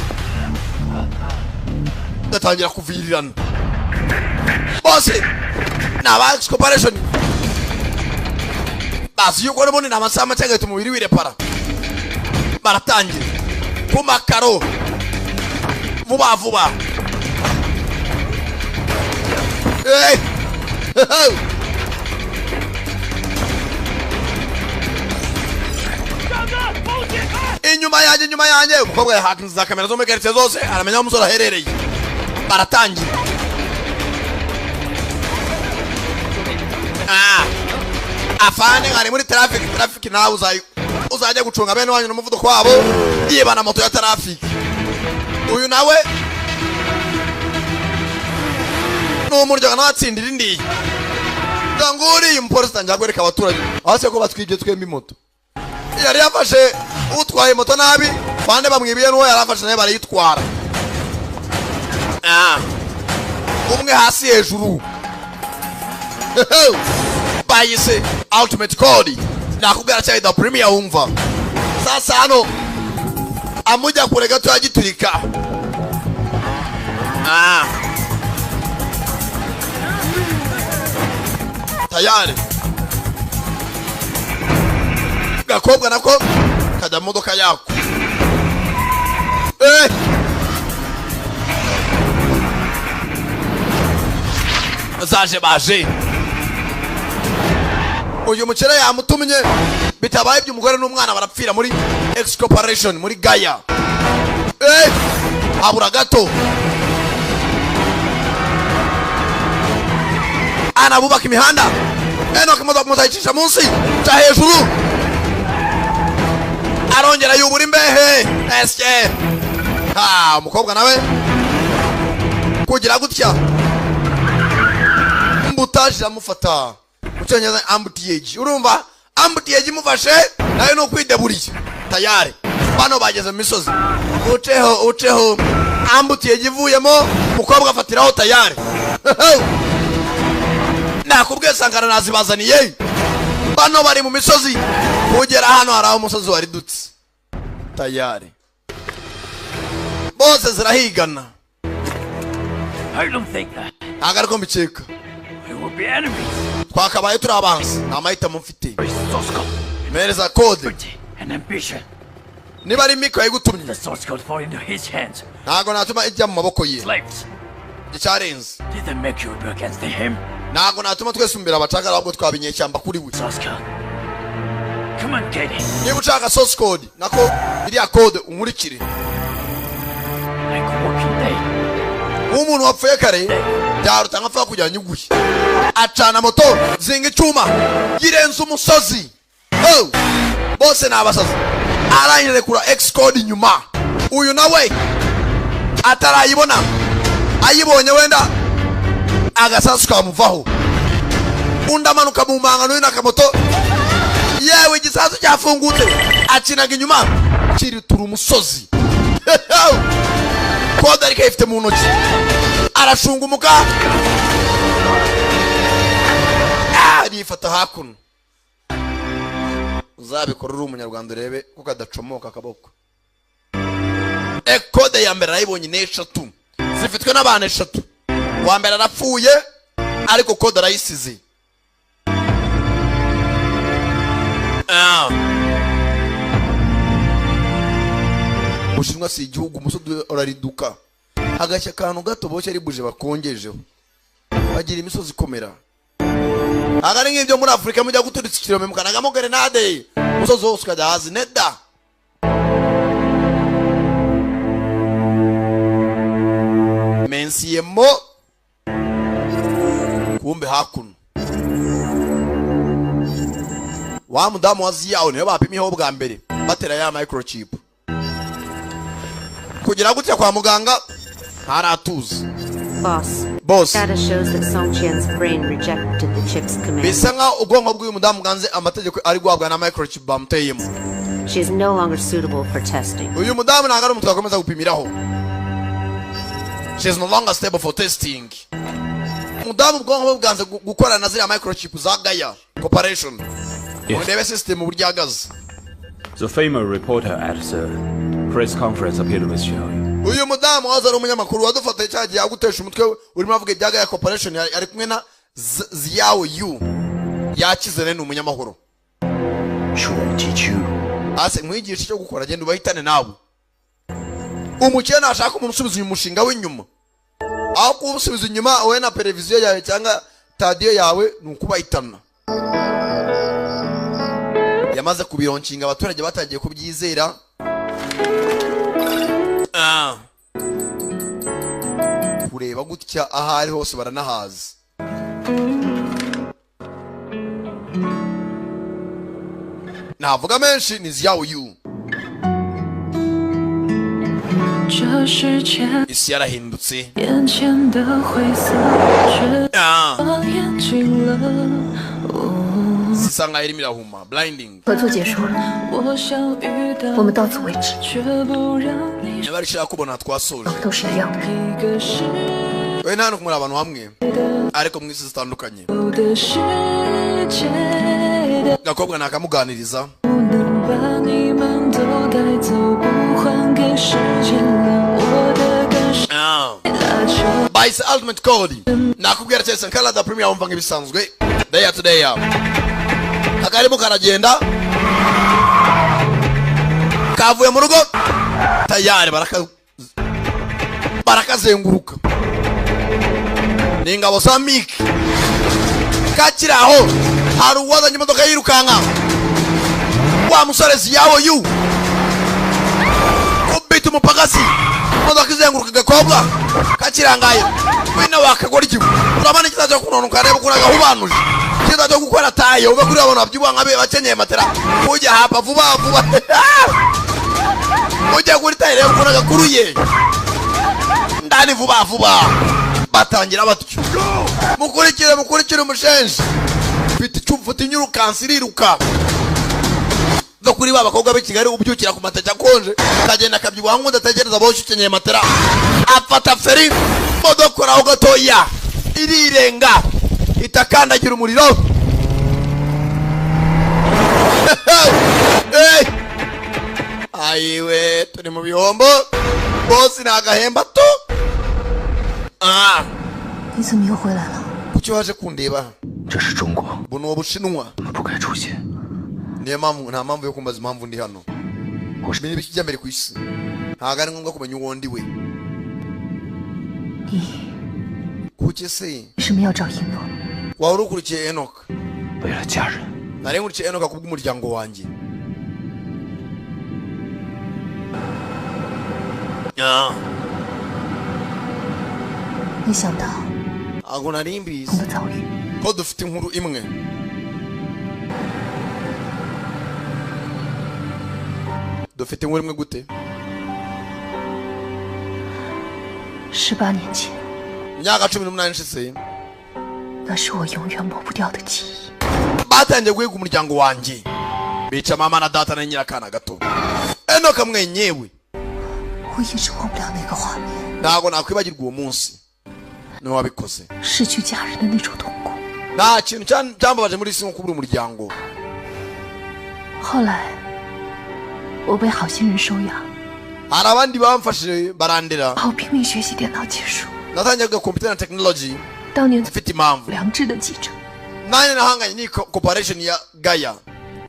gatangira kuvirirana bose naba excomparation basi yuko nabone namasama cyangwa tumubiri wirepara baratangira ku makaro vuba vuba inyuma yanjye umukobwa yahakinze kamera zo megeretse zose aramenya umusore aherereye baratangira afane ngari muri traffic nawe uzajya gucunga bene wanyu n'umuvuduko wabo yibana moto ya traffic uyu nawe n'umuryango natsindira indi nganguri umupolisi tangira kwereka abaturage hase ko batwibye twembi moto yari yafashe utwaye moto nabi bande bamwibiye n'uwo yarafashe naye barayitwara umwe hasi hejuru bayise ultimate code nakubwira cyane da premier wumva sasa hano amujya kure gato yagiturika tayari gakobwa nako kajya mu modoka yako zaje baje uyu mukere yamutumye bitabaye by'umugore n'umwana barapfira muri excomparation muri Gaya abura gato anabubaka imihanda Enoka imodoka muzayicisha munsi cya hejuru arongera yubura imbehe esye umukobwa nawe kugira gutya mbutaje amufata mucyongereza ambutiyeji urumva ambutiyeji mufashe nayo no kwideburiye tayari bano bageze mu misozi uceho ambutiyeji vuyemo mukobwa afatiraho tayari nakubwiye sankara nazibazaniye bano bari mu misozi kugera hano haraho umusozi wari dutse tayari bose zirahigana. I don't think that. Agarko mbiceka. We will be enemies. Twakabaye turi abansi namahitamo mfite mereza code and ambition. Niba ari Miko yigutumye The source code fall into his hands. Ntago natuma ijya mu maboko ye. Slaves. Icarenze. Did they make you go against him? Ntago natuma twesumbira abacagara ahubwo twabinye cyamba kuri we. Come on, get it. Niba ushaka source code nako iriya code umurikire. Like working day. Umuntu wapfuye kare byaruta nkapfa kujya nyuguye. Acana moto zinga icyuma yirenza umusozi. Bose nabasazi. arangije kura X code inyuma. Uyu nawe atarayibona, ayibonye wenda agasasu kamuvaho, undi amanuka mu mangano y'akamoto, yewe igisasu cyafungutse akinaga inyuma kiritura umusozi. Kode ariko ifite mu ntoki, arashungumuka arifata hakuno. Uzabikora uri umunyarwanda urebe kuko adacomoka akaboko. Kode ya mbere arayibonye n'eshatu, zifitwe n'abantu 3. Wa mbere arapfuye ariko kode arayisize. Bushinwa si igihugu, umusozi urariduka, hagashya akantu gato boshye ari buje bakongejeho, bagira imisozi ikomera. Agari nk'ibyo muri Afrika mujya guturitsa ikirombe mukanagamo grenade, umusozi wose ukajya hasi neda. Mensiyemo kumbe hakuno. Wa mudamu waziyaho niyo bapimiyeho bwa mbere batera ya microchip. Kugira gutya kwa muganga haratuza. Boss. Data shows that Song Qian's brain rejected the chip's command. Bisa nka ubwonko bw'uyu mudamu ganze amategeko ari guhabwa na microchip bamuteyemo. She is no longer suitable for testing. Uyu mudamu ntabwo ari umuntu twakomeza gupimiraho. She is no longer stable for testing. Mudamu ubwonko bwanze gukora na ziriya microchip za Gaia Corporation. Ndebe system uburyo agaze. The famous reporter at the press conference appeared with Xiao. Uyu mudamu wazara umunyamakuru wadufata cyagiye agutesha umutwe urimo avuga ibya Gaia Corporation ari kumwe na Ziao Yu. Yakizene ni umunyamahoro. Ase nkwigisha cyo gukora genda ubahitane nawe. Umukene nashaka umuntu usubiza uyu mushinga w'inyuma. Aho kubusubiza inyuma wowe na televiziyo yawe cyangwa radio yawe nukubahitana. Yamaze kubironkinga abaturage batagiye kubyizera. Kureba gutya ahari hose baranahaza. Navuga menshi ni Ziao Yu. Isi yarahindutse. Sisa nka irimo irahuma, blinding. 合作结束了，我们到此为止。 Barishaka kubona twasoje. 都是一样的。 We nta no kumura abantu hamwe ariko mwisi zitandukanye. Gakobwa nakamuganiriza. Bice ultimate code. Nakubwira cyane sankara da premier umva ngibisanzwe. Day to day. Akarimo karagenda. Kavuye mu rugo. Tayari barakazenguruka. Ningabo za Mik. Kakiraho hari uwazanye imodoka yirukanka. Wa musore Ziao Yu. Kubita umupagasi. Imodoka izenguruka Gakobwa. Kakirangaye. Wina wakagora iki? Urabana kizaje kunonuka reba kuraga hubanuje. Kizaje gukora tayo ube kuri abantu babyuba nkabe bakenyeye matera. Kujya hapa vuba. Ujya kuri tayo reba kuraga kuruye. Ndani vuba. Batangira batyo. Mukurikire umushenje. Bita cyumfuta inyurukansi iriruka. Zo kuri baba bakobwa be Kigali ubyukira ku mata cyakonje kagenda kabyibuha nkunda tagereza boshye ukenyeye matera. Afata feri modokora aho gatoya irirenga itakandagira umuriro. Ayiwe turi mu bihombo. Boss nagahemba to. 你怎么又回来了？ Kuki waje kundeba? 这是中国， Buno Bushinwa. 我们不该出现。 Niyo mpamvu nta mpamvu yo kumbaza impamvu ndi hano. Ibintu bikijya mbere ku isi. Ntabwo ari ngombwa kumenya uwo ndi we. 你 Kuki se? 为什么要找英诺？ Wari ukurikiye Enoch. 为了家人。 Nari nkurikiye Enoch kubw'umuryango wanjye. 没想到 Ntabwo nari mbizi 我的遭遇。 ko dufite inkuru imwe. dufite inkuru imwe gute 18年前， imyaka 18 ishize 那是我永远抹不掉的记忆。 batangiye guhiga umuryango wanjye bica mama na data na nyirakana gato Enoka mwenyewe 我一直忘不了那个画面， ntago nakwibagirwa uwo munsi niwe wabikoze 失去家人的那种痛苦。 nta kintu cyambabaje muri isi nko kubura umuryango 后来，我被好心人收养， hari abandi bamfashije barandera 好拼命学习电脑技术。 natangiye kwiga computer na technology 当年 zifite impamvu 良知的记者， nanjye nahanganye ni corporation ya Gaya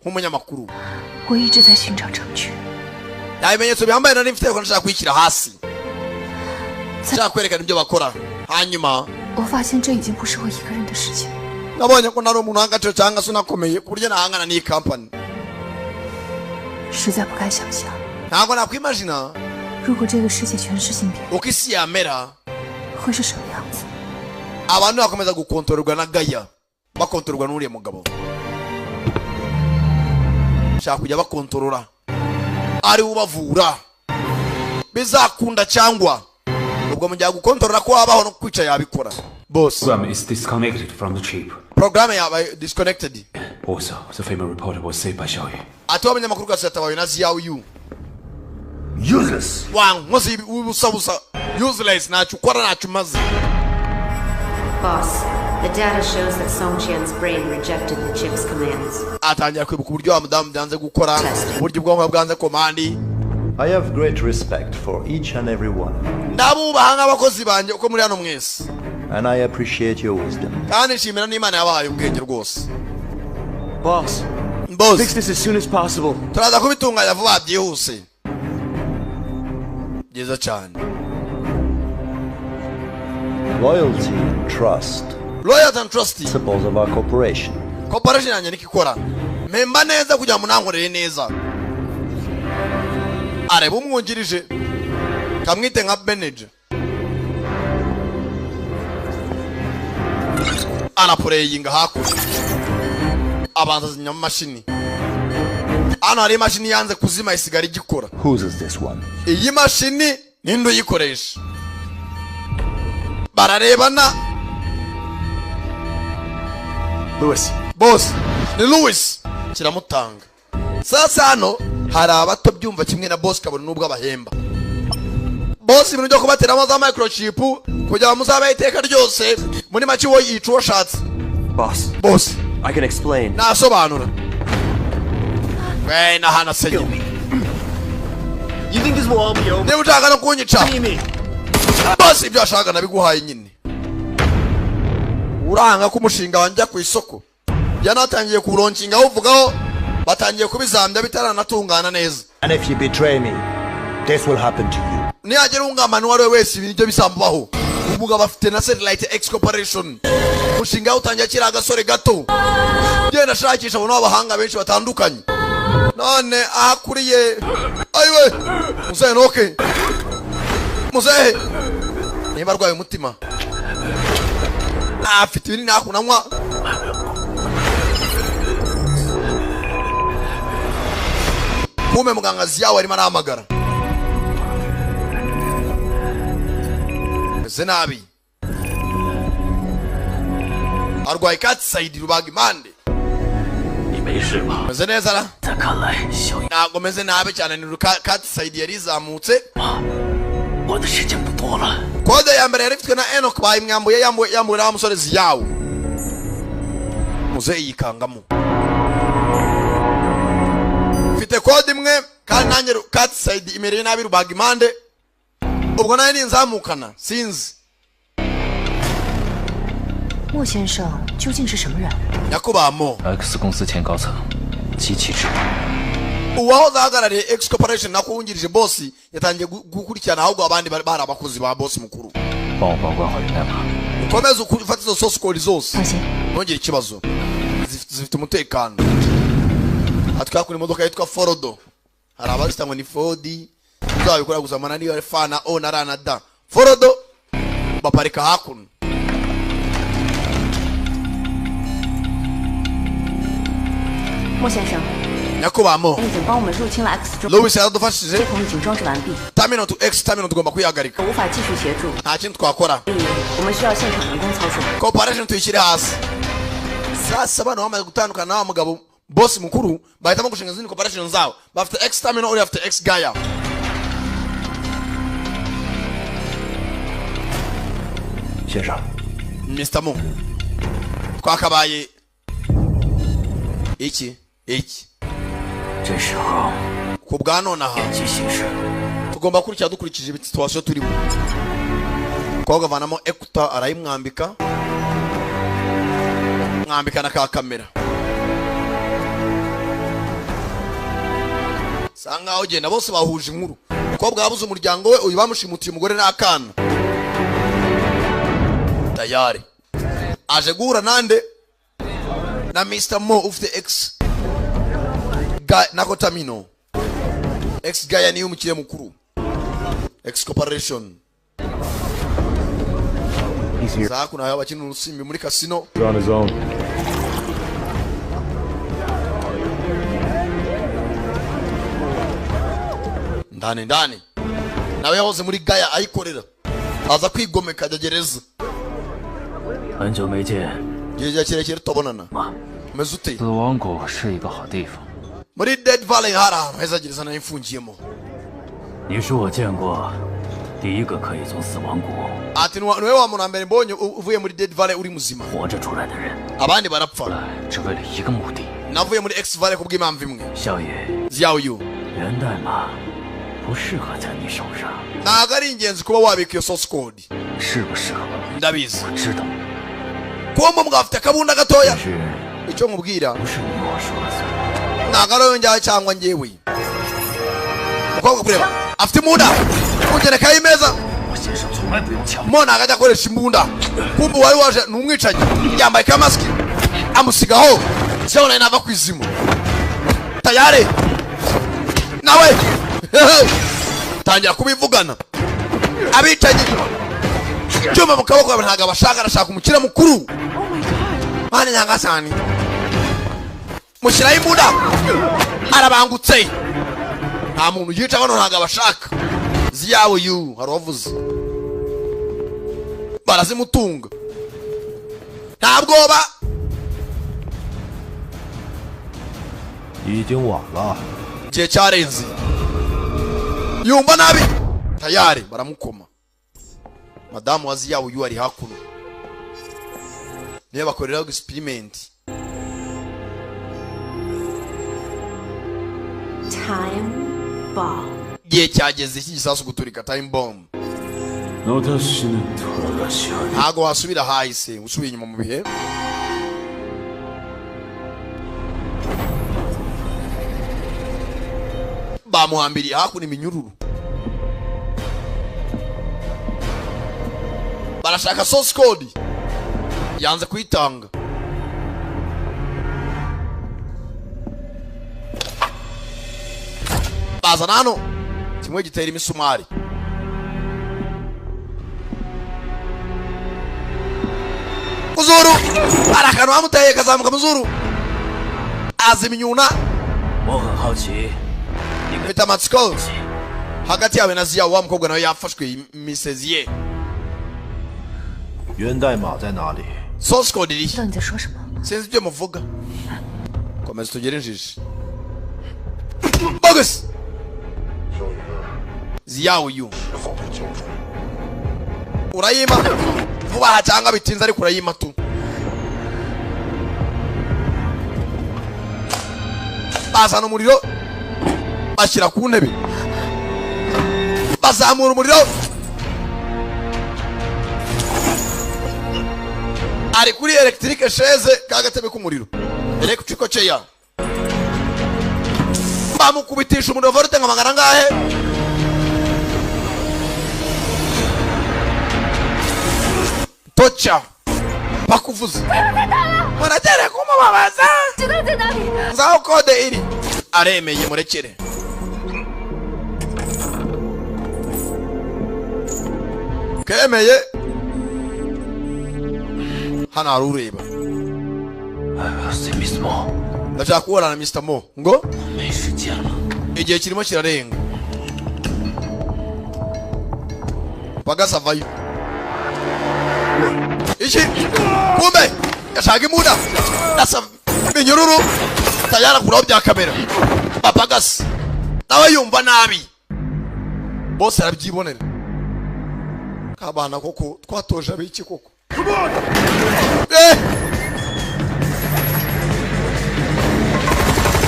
nk'umunyamakuru 我一直在寻找证据。 nta bimenyetso bihambaye nari mfite ko nshaka kwishyira hasi nshaka kwerekana ibyo bakora hanyuma 我发现这已经不是我一个人的事情。 nabonye ko nari umuntu w'agaciro cyangwa se unakomeye ku buryo nahangana n'iyi company 实在不敢想象， ntabwo nakwimagina 如果这个世界全是芯片， uko isi yamera 会是什么样子？ abantu bakomeza gukontororwa na Gaya bakontororwa n'uriya mugabo shaka kujya bakontorora ari ubavura bizakunda cyangwa ubwo mujya gukontorora ko wabaho no kwica yabikora boss Program is disconnected from the chip. program yabaye disconnected Also, the female reporter was saved by Xiaoyu. ati abanyamakuru gasatabaye na Xiaoyu Useless. wankoze ubusabusa useless ntacyo ukora ntacyo umaze. Boss, the data shows that Song Qian's brain rejected the chip's commands. atangira kwibuka uburyo wa mudamu byanze gukora uburyo ubwonko bwanze komandi. I have great respect for each and every one, ndabubaha nk'abakozi banjye uko muri hano mwese and I appreciate your wisdom. kandi nshimira n'Imana yabahaye ubwenge rwose. Boss, boss, fix this as soon as possible. turaza kubitunganya vuba byihuse. byiza cyane. Loyalty and trust. Loyalty and trust. Principles of our corporation. Corporation yanjye nikikora. Mpemba neza kugira ngo nankorere neza. Areba umwungirije. Kamwite nka manager. Anapureyinga hakurya. Abanza zinya mu mashini. Hano hari imashini yanze kuzima isigara igikora. Whose is this one? Iyi mashini ninde uyikoresha? Bararebana. Louis. Boss, ni Louis. Kiramutanga. Sasa hano hari abato byumva kimwe na boss kabone nubwo abahemba. Boss ibintu byo kubateramo za microchip kugira ngo muzabe iteka ryose muri make wo yica uwo shatse. Boss, I can explain. Nasobanura. Na hana senye. You think this will all be over? Niba ushaka no kunyica. What do you mean? Boss ibyo ashaka nabiguhaye nyine. Uranga ko umushinga wanjye ku isoko. Yanatangiye kuronkinga uvugaho batangiye kubizambya bitaranatungana neza. And if you betray me, this will happen to you. Niyagera ungamana wari wese ibintu bisambaho. Ubuga bafite na Satellite X Corporation. Umushinga utangiye kira agasore gato. Genda shakisha abantu abahanga benshi batandukanye. None akuriye ayiwe muzehe noke muzehe niba arwaye umutima afite ibinini akunanywa kume muganga ziyawe arimo arahamagara meze nabi arwaye katsayidi rubaga impande meze neza ra ntabwo meze nabi cyane ni katsayidi yari izamutse kode ya mbere yari ifitwe na Enoch bayimwambuye yambuye na musore ziyawe muze yikangamo mfite kode imwe kandi nanjye katsayidi imereye nabi rubaga impande ubwo nayo ninzamukana sinzi 莫先生究竟是什么人？ nyakubahamo X 公司前高层机器之uwahoze ahagarariye X Corporation nako wungirije boss yatangiye gukurikirana ahubwo abandi bari abakozi ba boss mukuru 帮我保管好源代码 ukomeze ufata izo source code zose ntugire ikibazo zifite umutekano atwakura imodoka yitwa Forodo hari abazita ngo ni Ford uzabikora gusa mana niyo F na O na R na D Forodo baparika hakuno莫先生， nyakubamo 已经帮我们入侵了 X 中， Louis yaradufashije 系统已经装置完毕， terminal to X terminal tugomba kuyihagarika 无法继续协助， nta kintu twakora 所以我们需要现场人工操作。 cooperation tuyishyire hasi sasa bano bamaze gutandukana na wa mugabo boss mukuru bahitamo gushinga izindi cooperation zabo bafite X terminal uri afite X Gaia Mr. Mo twakabaye iki 这时候 ku bwa nonaha tugomba kurikira dukurikije situation turimo koga vanamo ekuta arayimwambika mwambika na ka kamera sanga ugenda bose bahuje inkuru ko bwabuze umuryango we uyu bamushimutiye umugore n'akana tayari aje guhura nande na Mr. Mo ufite X nako tamino X Gaia niyo umukire mukuru X Corporation Zaku nayo abakina urusimbi muri casino on his own. ndani nawe yahoze muri Gaia ayikorera aza kwigomeka ajya gereza 很久没见， gihe kirekire tubonana umeze ute 死亡谷是一个好地方。 muri Dead Valley hari ahantu heza gereza nayo imfungiyemo 你是我见过第一个可以从死亡谷 ati niwe wa muntu mbere mbonye uvuye muri Dead Valley uri muzima 活着出来的人， abandi barapfa 只为了一个目的。 navuye muri X Valley kubw'impamvu imwe 少爷， Xiaoyu 源代码不适合在你手上， ntago ari ingenzi kuba wabika iyo source code 适不适合？ ndabizi 我知道， kuba mugafite akabunda gatoya 是 icyo nkubwira 不是你我说的算？ ntago ari wowe njyawe cyangwa njyewe umukobwa kureba afite imbunda kugerekaho imeza 我先生从来不用枪。 mo ntago ajya akoresha imbunda kumva uwari waje ni umwicanyi yambaye ka masiki amusigaho siho nawe nava ku izima tayari nawe tangira kubivugana abicanyi cyuma mu kaboko ntago abashaka arashaka umukire mukuru mani nyangasani mushyiraho imbunda arabangutse nta muntu yica hano ntago abashaka Xiaoyu hari uwavuze barazimutunga nta bwoba 已经晚了 igihe cyarenze yumva nabi tayari baramukoma madamu wa Xiaoyu ari hakuno niyo bakoreraho experiment Time bomb. igihe cyageze iki gisasu guturika time bomb ntago wasubira hahise usubiye inyuma mu bihe bamuhambiriye hakuno iminyururu barashaka source code yanze kuyitanga bazana hano kimwe gitera imisumari muzuru arakantu bamuteye kazamuka muzuru azima inyuna 我很好奇， mfite amatsiko hagati yawe na Xiao wa mukobwa nawe yafashwe imisezi ye 源代码在哪里？ source code iri 知道你在说什么？ sinzi ibyo muvuga komeza tugere injiji bogus Xiaoyu urayima vuba aha cyangwa bitinze ariko urayima tu bazana umuriro bashyira ku ntebe bazamura umuriro ari kuri electric chaise kagatebe k'umuriro electric chair bamukubitisha umuriro volte nka magana ngahe tocha bakuvuze muratere kumubabaza nzaho kode iri aremeye murekere kemeye hano hari ureba ndashaka kubona na Mr. Mo ngo igihe kirimo kirarenga bagasavayo iki kumbe yashaka imuda nasa minyururu tayara kuraho bya kamera bapagas nawe yumva nabi bose arabyibonera kabana koko twatoje abiki koko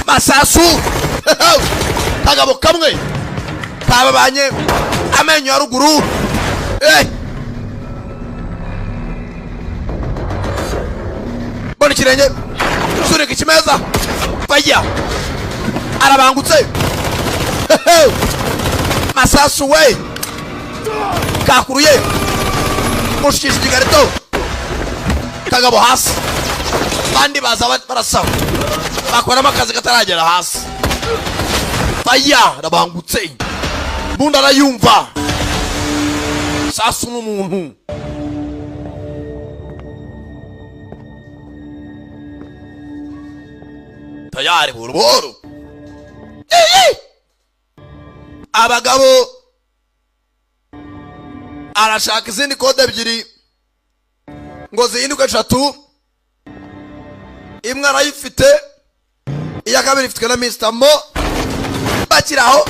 masasu kagabo kamwe kababanye amenyo ya ruguru bone kirenge sureka ikimeza faya arabangutse masasu we kakuruye mushikisha igikarito kagabo hasi bandi baza barasaba bakoramo akazi kataragera hasi faya arabangutse bunda arayumva sasu n'umuntu tayari buruboro abagabo arashaka izindi kode ebyiri ngo zihinduke 3 imwe arayifite iya kabiri ifitwe na Mr. Mo bakiraho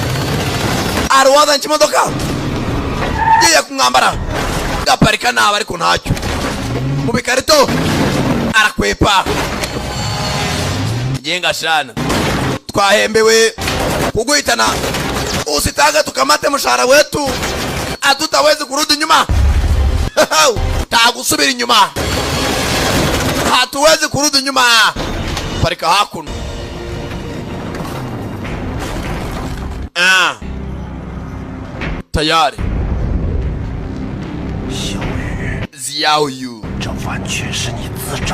arwaza nkimodoka giye kumwambara gaparika naba ariko ntacyo mu bikarito arakwepa ngenga shana twahembewe kuguhitana usitanga tukamate mshahara wetu hatutawezi kurudi nyuma tagusubira inyuma hatuwezi kurudi nyuma parika hakuno tayari Xiaoyu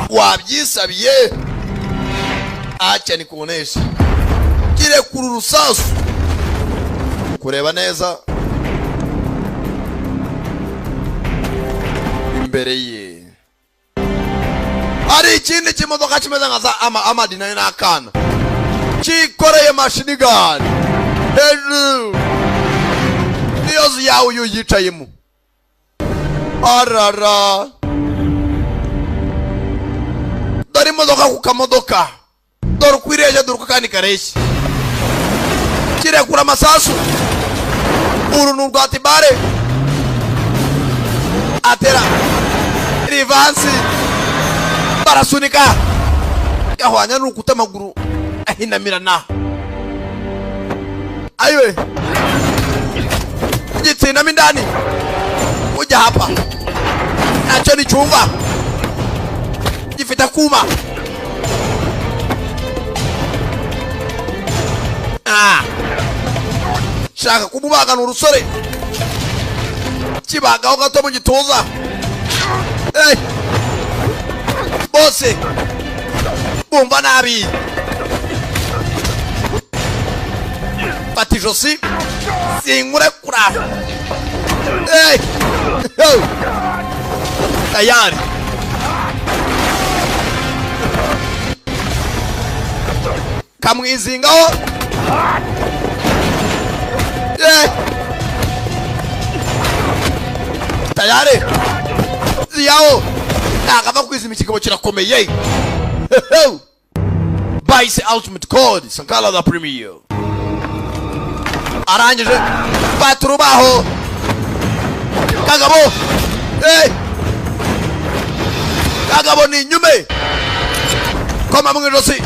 wabyisabiye acha nikuonesha kile kururusasu kureba neza imbere ye ari ikindi kimodoka kimeze nka amadina n'akana kikoreye machine gun hejuru niyo Xiaoyu yicayemo arara dore imodoka ku kamodoka dore kwireje dore kandi kareshi kirekura amasasu urunu rwatibare atera rivansi barasunika gahwanya n'urukuta amaguru ahinamirana ayiwe gitsinamo indani ujya hapa nacyo ni cyumva gifite akuma shaka kumubagana urusore kibagaho gato mu gituza bose bumva nabi fata ijosi sinkurekura tayari kamwizingaho tayari Xiao nakava kwizima ikigabo kirakomeye Vice Ultimate Code sankara da Premier arangije baturubaho kagabo kagabo ni nyume koma mu ijosi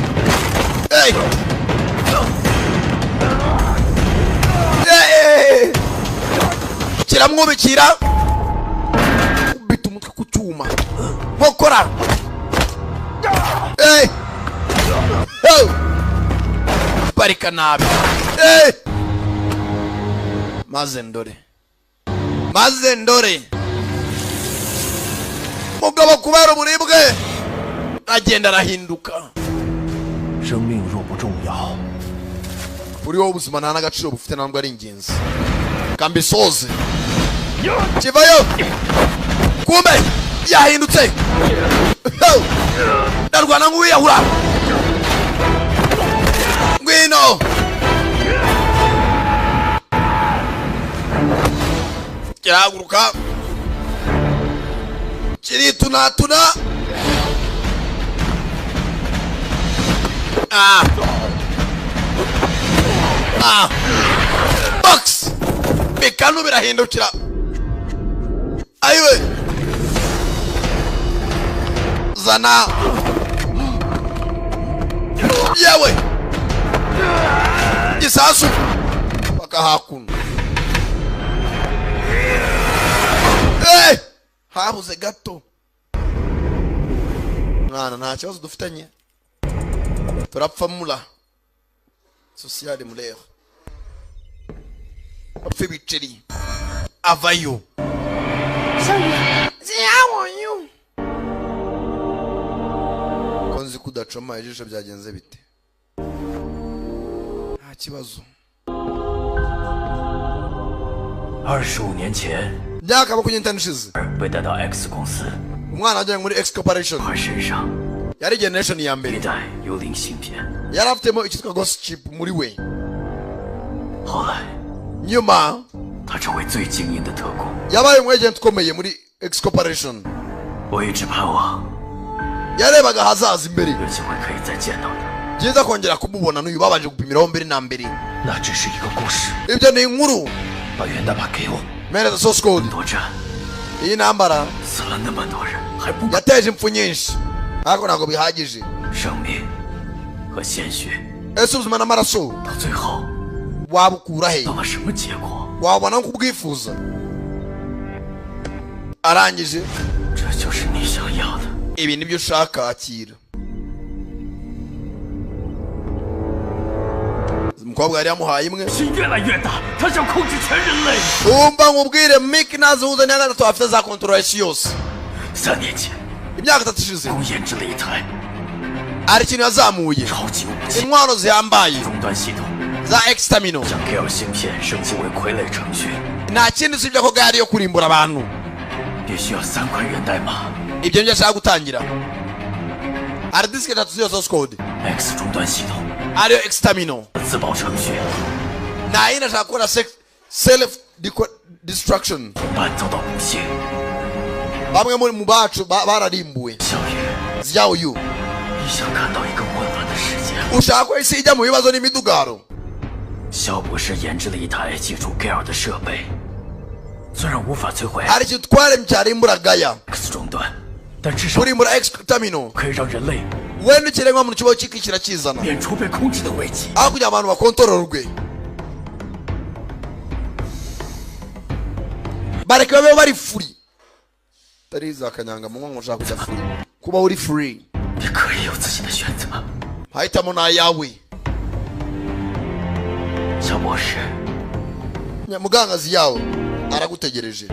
kiramwubikira ubita umutwe ku cyuma nkokora parika nabi maze ndore mugabo kubera uburibwe agenda arahinduka uri wowe ubuzima nta n'agaciro bufite ntabwo ari ingenzi kambisoze kivayo kumbe yahindutse ndarwana nk'uwiyahura ngwino kirahaguruka kiritunatuna box bikanu birahindukira ayiwe zana yewe gisasu bakahakuna habuze gato mwana nta kibazo dufitanye turapfa mula sociale mulere apfe biceri avayo ziyabonyu konzi kudacoma ijisho byagenze bite nta kibazo 25年前 myaka 20 ishize 被带到 X 公司 umwana ajyanye muri X Corporation 他身上 yari generation ya mbere 带幽灵芯片 yari afitemo icyitwa ghost chip muri we 后来 nyuma 他成为最精英的特工 yabaye umu agent ukomeye muri X Corporation 我一直盼望 yarebaga hazaza imbere 有机会可以再见到他 byiza kongera kumubona n'uyu babanje gupimiraho mbere na mbere 那只是一个故事 ibyo ni inkuru 把源代码给我 mereza source code 多战 iyi ntambara 死了那么多人还不 yateje impfu nyinshi ariko ntabwo bihagije 生命和鲜血 ese ubuzima n'amaraso 到最后 wabukura he 到了什么结果 wabona nk'ubwifuza arangije 这就是你想要的 ibi nibyo ushaka akira umukobwa yari yamuhaye imwe 心越来越大他想控制全人类 umva nkubwire Mick nazuza niya gatatu afite za control isi yose 3年前 imyaka 3 ishize 公研制了一台 hari ikintu yazamuye 超级武器 intwaro zihambaye 终端系统 za exterminal 将 Gale 芯片升级为傀儡程序 nta kindi usibye ko gari yo kurimbura abantu 必须要3块源代码 ibyo nibyo ashaka gutangira hari disk 3 z'iyo source code X 终端系统 ariyo exterminal 自保程序 nta yindi ashaka gukora self destruction 半遭到攻陷 bamwe muri mu bacu bararimbuwe 小雨 ziyawo yu 你想看到一个混乱的世界 ushaka ko isi ijya mu bibazo n'imidugaro 肖博士研制了一台记住 Gale 的设备，虽然无法摧毁 hari ikintu twaremye cyarimbura gaya X 终端，但至少 kurimbura exterminal 可以让人类 wenda ikiremwa muntu kibaho kikishyira kizana 免除被控制的危机。 aho kugira abantu bakontororwe bareke babeho bari free tari za kanyanga mu ngo ushaka kujya free kuba uri free 你可以有自己的选择。 mahitamo ni ayawe 肖博士， mugangazi yawe aragutegereje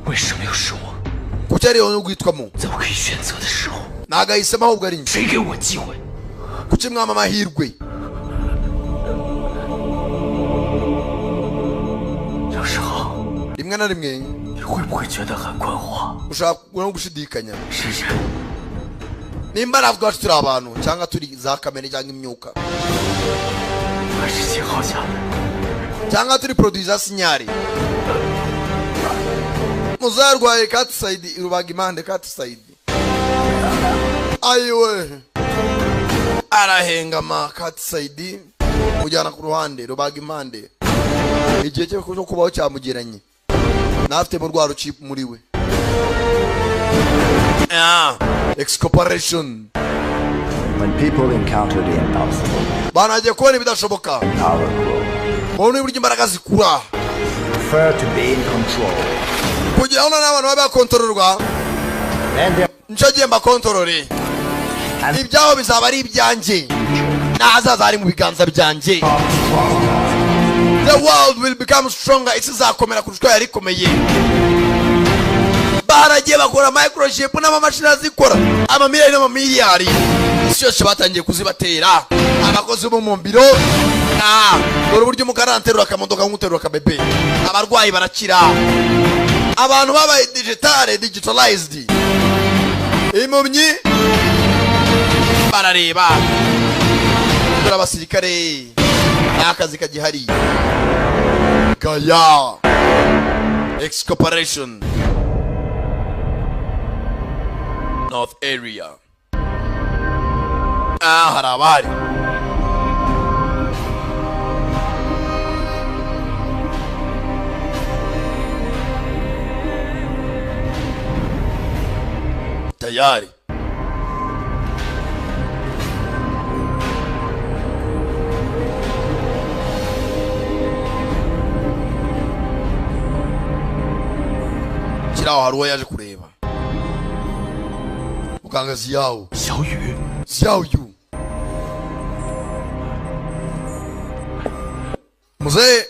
为什么又是我？ kuki ariyo n'ugwitwamo 在我可以选择的时候， ntago ahisemo ahubwo ari njye 谁给我机会？ kuki mwama amahirwe 有时候 rimwe na rimwe 你会不会觉得很困惑？ ushaka no gushidikanya 是人， nimba navuga ati turi abantu cyangwa turi za kamere cyangwa imyuka 还是信号下的？ cyangwa turi produit za sinyari muzarwaye katisayidi rubaga impande katisayidi ayiwe arahengama katisayidi mujyana ku ruhande rubaga impande igihe cyo kubaho cyamugeranye nafite mu rwaro chip muri we excorporation. When people encounter the impossible, banagiye kubona ibidashoboka power grows. babona uburyo imbaraga zikura Prefer to be in control. kugira ngo n'abantu babe bakontororwa nicyo gihe mbakontorore ibyaho bizaba ari ibyanjye n'ahazaza hari mu biganza byanjye. The world will become stronger. Isi izakomera kurusha uko yari ikomeye. Baragiye bakora microchip n'amamashini azikora amamiliyoni n'amamiliyari. Isi yose batangiye kuzibatera abakozi bo mu biro dore uburyo umugara anterura akamodoka nk'uterura akabebe. Abarwayi barakira. Abantu babaye digitalized. Impumyi barareba. Dore abasirikare n'akazi kagihari. Gaya X Corporation North Area. Harabari. Tayari. Kiraho hari uwo yaje kureba. Muganga Xiao. Xiao Yu. Mzee.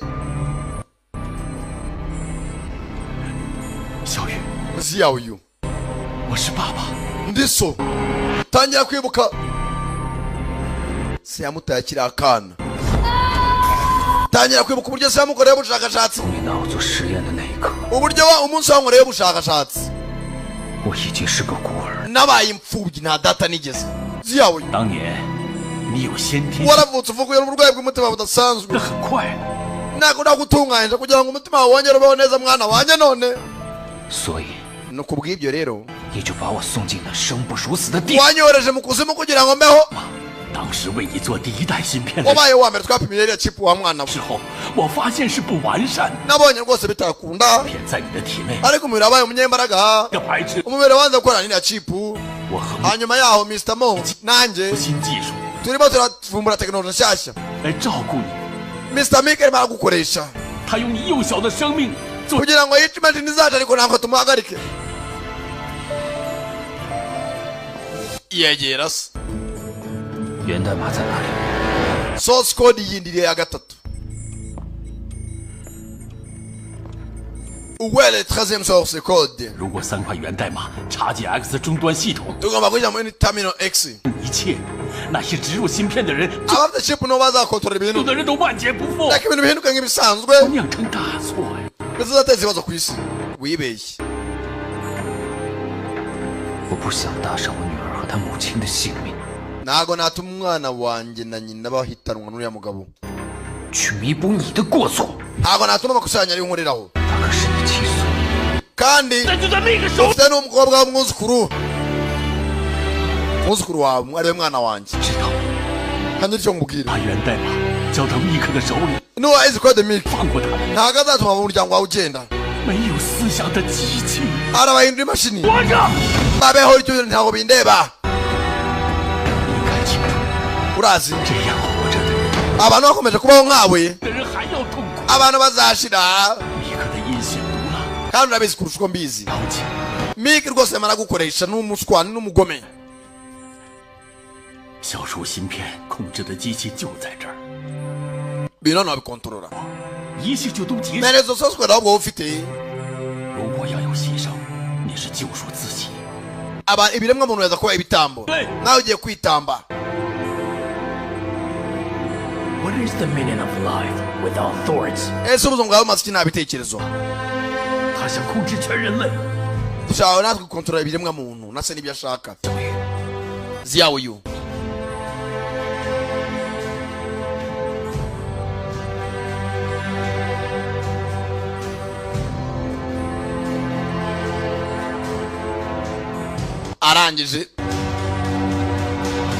Xiao Yu. 我是爸爸。 Ndiso. Tangira kwibuka. Siyamutaye kiri akana. Tangira kwibuka uburyo siyamukoreye ubushakashatsi. Uburyo umunsi wankoreye ubushakashatsi. 我已经是个孤儿。 Nabaye imfubyi nta data nigeze. Xiao Yu. 当年你有先天。 Waravutse uvuga uburwayi bw'umutima budasanzwe. 很快。 Nako ndagutunganya kugira ngo umutima wawe wongere ubeho neza mwana wanjye none. 所以 no kubw'ibyo rero 你就把我送进了生不如死的地。 wanyohereje mu kuzimu kugira ngo mbeho. 当时为你做第一代芯片的。 wabaye wa mbere twapimye iriya chip wa mwana. 之后我发现是不完善。 nabonye rwose bitakunda. 片在你的体内。 ariko umubiri wabaye umunyembaraga. 的排斥。 umubiri wanze gukora n'iriya chip. 我和 hanyuma yaho Mr. Mo nanjye 新技术 turimo turavumbura tekinoloji nshyashya 来照顾你。 Mr. Mike arimo aragukoresha. 他用你幼小的生命 kugira ngo yice imashini zacu ariko ntabwo tumuhagarike. yegera se. 源代码在哪里？ source code yindiriye ya gatatu. Uwele 13e source code. 如果3块源代码插进 X 终端系统， tugomba kujya muri terminal X. 一切那些植入芯片的人， abafite chip no bazakontorora ibintu. 有的人都万劫不复， ariko ibintu bihinduka nk'ibisanzwe. 酿成大错呀！ bizateza ibibazo ku isi. wibeshye. 我不想搭上我女儿和她母亲的性命。 ntago natuma umwana wanjye na nyina bahitanwa n'uriya mugabo. 去弥补你的过错。 ntago natuma amakosa yanyu ari nkoreraho. 他可是你亲孙。 kandi 但就在那个时候， ufite n'umukobwa w'umwuzukuru. umwuzukuru wawe ariwe mwana wanjye. 知道。 kandi icyo nkubwira. 把源代码交到密克的手里。 nuwa izi code Mike. 放过他。 ntago azatuma mu muryango wawe ugenda. 没有思想的机器。 arabahindura imashini. 活着。 babeho icyo ntago bindeba. 你该清楚。 urazi 这样活着的人， abantu bakomeje kubaho nkawe. 的人还要痛苦。 abantu bazashira. 密克的阴险毒辣。 kandi urabizi kurusha uko mbizi. 了解。 Mike rwose yamara gukoresha n'umuswani n'umugome. 消除芯片控制的机器就在这儿。 bino nabikontorora. 一切就都结束。 merezo source code ahubwo ufite. 如果要有牺牲，你是救赎自己。 ibiremwa muntu yaza kuba ibitambo. nawe ugiye kwitamba. What is the meaning of life without thoughts? ese ubuzima bwawe bumaze iki nta bitekerezo. 他想控制全人类。 dushaka natwe gukontorora ibiremwa muntu nase n'ibyo ashaka. Xiao Yu. arangije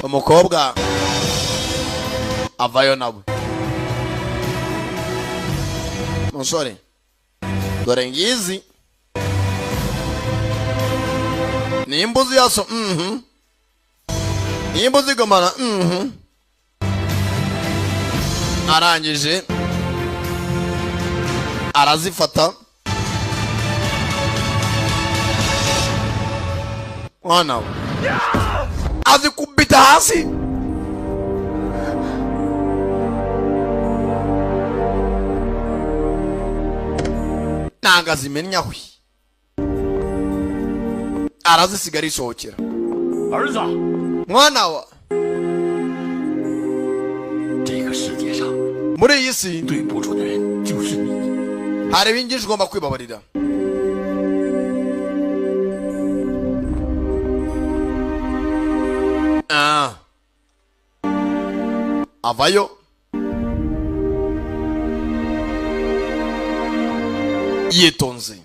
umukobwa avayo nawe. musore dore ngizi nimbuzi yaso. nimbuzi gomana. arangije arazifata. mwana we azikubita hasi. nanga zimenyawe. arazisigara isohokera. 儿子， mwana wa 这个世界上 muri iyi si 对不住的人就是你。 hari ibingishi ugomba kwibabarira. Avayo yitonze.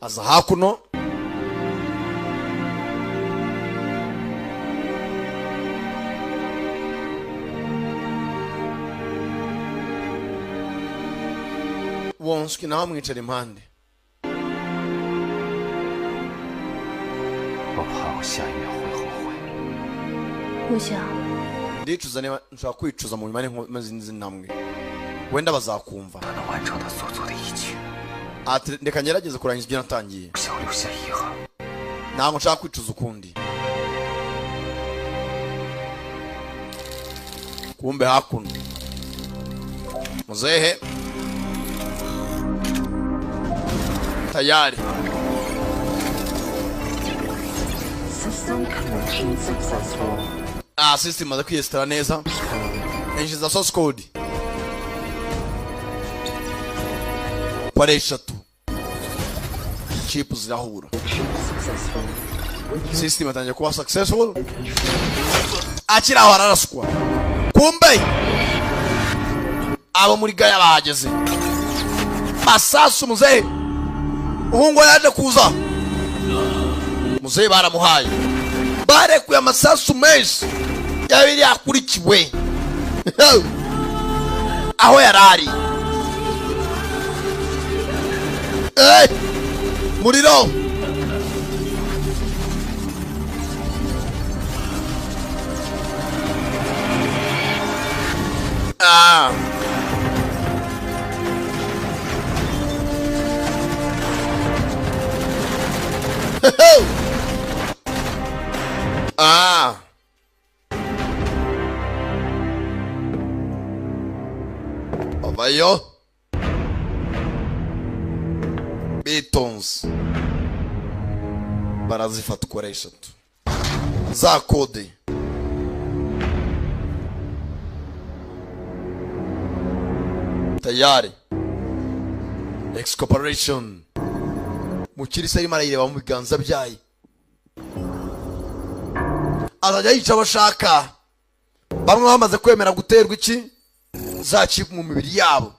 Aza hakuno. Wonski nawe amwicara impande. 我怕我下一秒会后悔。不想。 ndicuza niba nshaka kwicuza mu nyuma n'izindi ntambwe wenda bazakumva. 他能完成他所做的一切。 ati ndeka ngerageze kurangiza ibyo natangiye. 不想留下遗憾。 ntabwo nshaka kwicuza ukundi. kumbe hakuno muzehe tayari. System connection successful. System imaze kwiyesitara neza. Yinjiza source code pare 3 chip zirahura. System atangiye kuba successful. Akira aho araraswa. Kumbe abo muri gaya bahageze. Masasu muzehe uhungu yaje kuza. Muzehe baramuhaye. Barekuye amasasu menshi yabiri yakurikiwe aho yarari. Muriro Avayo Beatons barazifata uko ari 3 za kode. Tayari Excorporation mukirisa arimo arayireba mu biganza byayo. Azajya yica abashaka bamwe bamaze kwemera guterwa iki za chip mu mibiri yabo.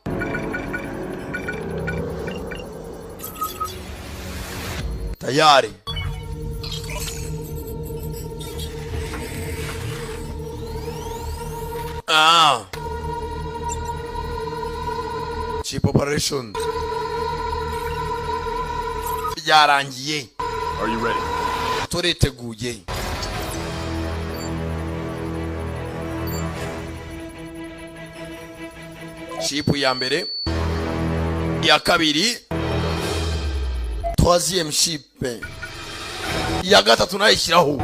Tayari chip operation byarangiye. Are you ready? Turiteguye. Chip ya mbere, ya kabiri, troisième chip, ya gatatu nayishyiraho.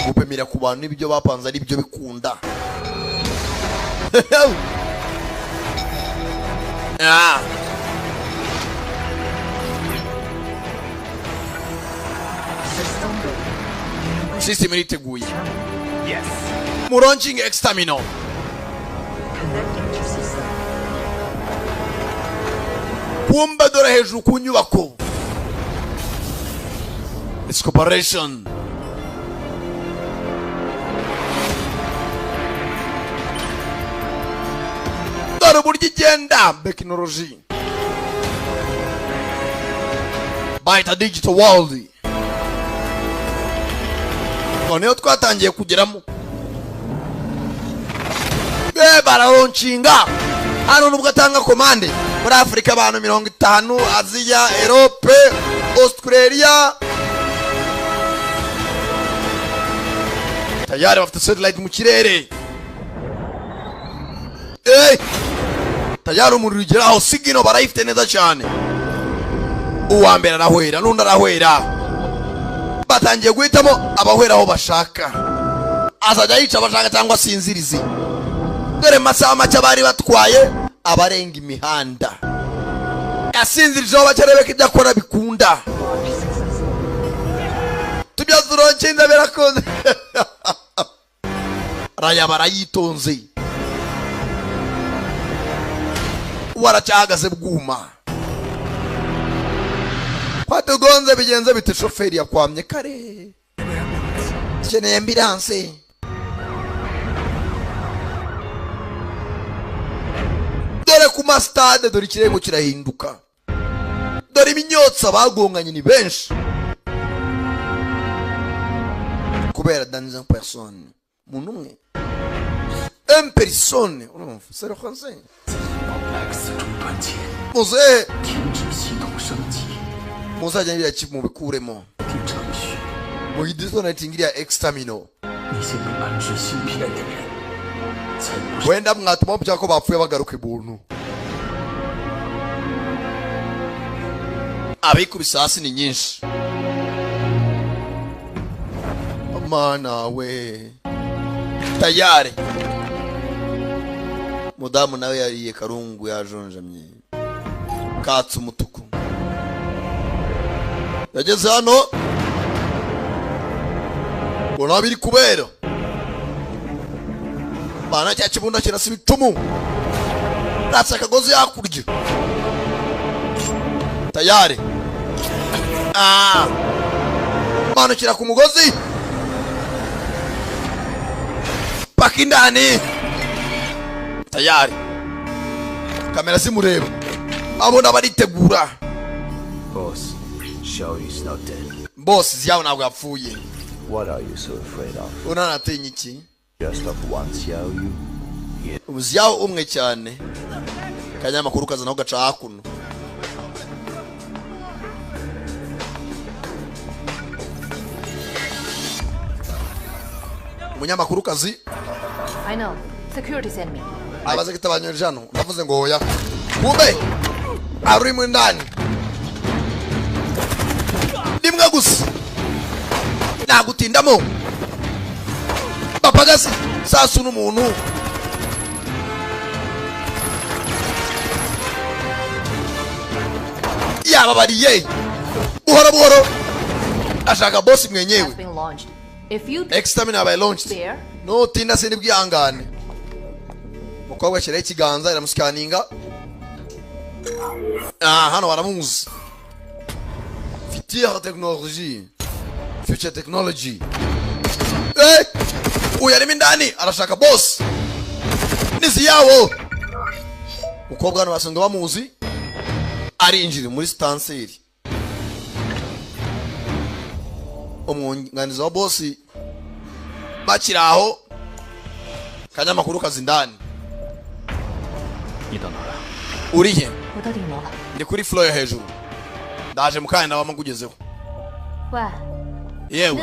Gupimira ku bantu ibyo bapanze ari byo bikunda. System iriteguye. Yes. Launching exterminal. Kumbe dore hejuru ku nyubako. Excorporation. Dore uburyo igenda technology. Byte digital world. Noneho twatangiye kugeramo. Baralonchinga hano nubwo atanga komande muri Afrika abantu 50, Aziya, Europe, Australia. Tayari bafite satellite mu kirere. Tayari umuriro ugeraho signal barayifite neza cyane. Uwa mbere arahwera n'undi arahwera. Batangiye guhitamo abahwera aho bashaka. Azajya yica abashaka cyangwa sinzirizi. Dore masaha make bari batwaye abarenga imihanda. yasinzirijeho bakerebe ko ibyo akora bikunda tubyazurokinde birakunze rayabara yitonze waracyahagaze bwuma kwatugonze bigenze bite shoferi yakwamye kare keneye ambulance dore ku mastade dore ikirengo kirahinduka dore iminyotsa bagonganye ni benshi kubera dans une personne mon umwe une personne c'est le français muze muzajya ngira ki mubikuremo mu gidisona tingira extermino wenda mwatuma byako bapfuye bagaruke buntu abikubisa hasi ni nyinshi mana we tayari mudamu nawe yariye karungu yajonjamye katse umutuku yageze hano bona biri kubera bana cya kibunda kirasa ibitumu ratsa akagozi yakurya tayari bana kira ku mugozi paka indani tayari kamera zimureba abona baritegura Boss, Xiao is not dead. Boss Xiao ntabwo yapfuye. What are you so afraid of? Unanatinya iki? Just of one Xiao Yu? Yeah. Xiao umwe cyane. Kanyamakuru kaza naho gaca hakuno. Munyamakuru kazi. I know. Security sent me. Abaze kitabanywe jano. Ndavuze ngo hoya. Kumbe. Ari mu ndani. Nimwe gusa. Nagutindamo. Papagasi sasu n'umuntu. Yababariye. Buhoro. Ashaka boss mwenyewe. Extermin abaye launched. No tinda sindi bwihangane. Mukobwa shira ikiganza iramusikaninga. Hano baramuzi. Future technology. Uyu arimo indani arashaka boss. Nizi yawo. Mukobwa hano basanzwe bamuzi. Arinjira muri stanseri. Umwunganizi wa boss bakiraho. Kanyamakuru kazi ndani. Urihe? Ndi kuri floor ya hejuru. Ndaje mukanda wamugugezeho. Yewe.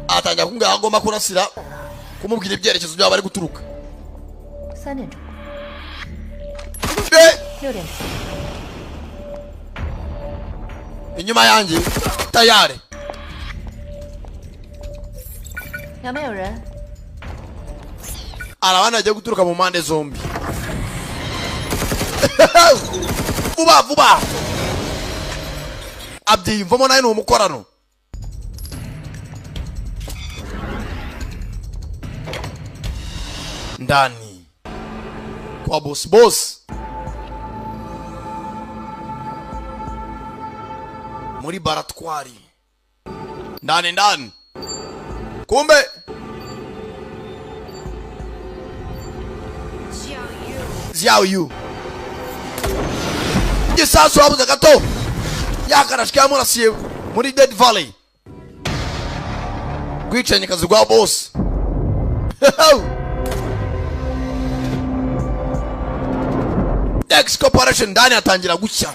Atanja kunga agomba kurasira kumubwira ibyerekezo byabo bari guturuka. 3点钟。6点。 Inyuma yanjye tayari. 有没有人？ Arabana agiye guturuka mu mpande zombi. Vuba. Abdi mvomo naye n'umukorano. Ndani. Kwa boss. Muri baratwari. Ndani. Kumbe. Xiao Yu. Gisasu habuze gato. Yakarashika murasiye muri Dead Valley. Gwicanye kazi gwa boss. Dex Corporation ndani atangira gucya.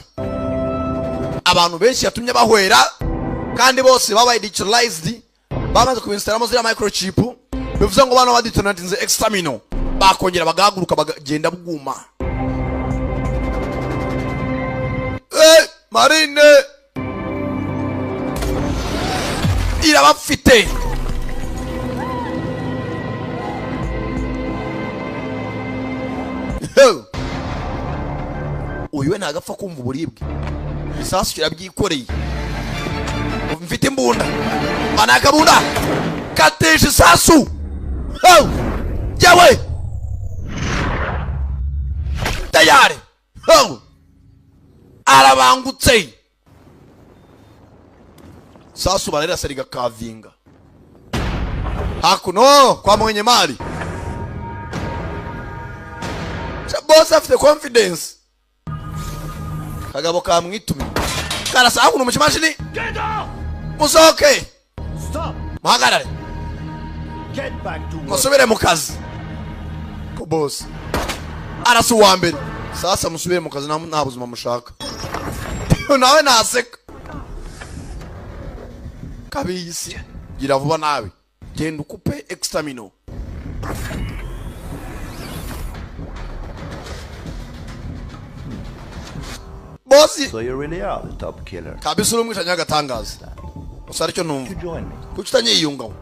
Abantu benshi yatumye bahwera kandi bose babaye digitalized. Bamaze kubinstalamo zira microchip. Bivuze ngo bana baditonatinze extermino. Bakongera bagahaguruka bagenda bwuma. Marine irabafite. uyu we ntagapfa kumva uburibwe isasu kirabyikoreye mfite imbunda banakabunda katisha isasu jawe tayari arabangutse sasu barera seriga kavinga hakuno kwa mwenye mali boss afite confidence kagabo kamwitumi karasa hakuno mukimashini musoke Stop. muhagarare Get back to work. musubire mu kazi ko boss arasa uwa mbere sasa musubire mu kazi nta buzima mushaka nawe naseka kabisi gira vuba nawe genda ukupe extamino bosi So you really are the top killer. kabisa uri umwishanyi w'agatangaza gusa aricyo numva kuki utanyiyungaho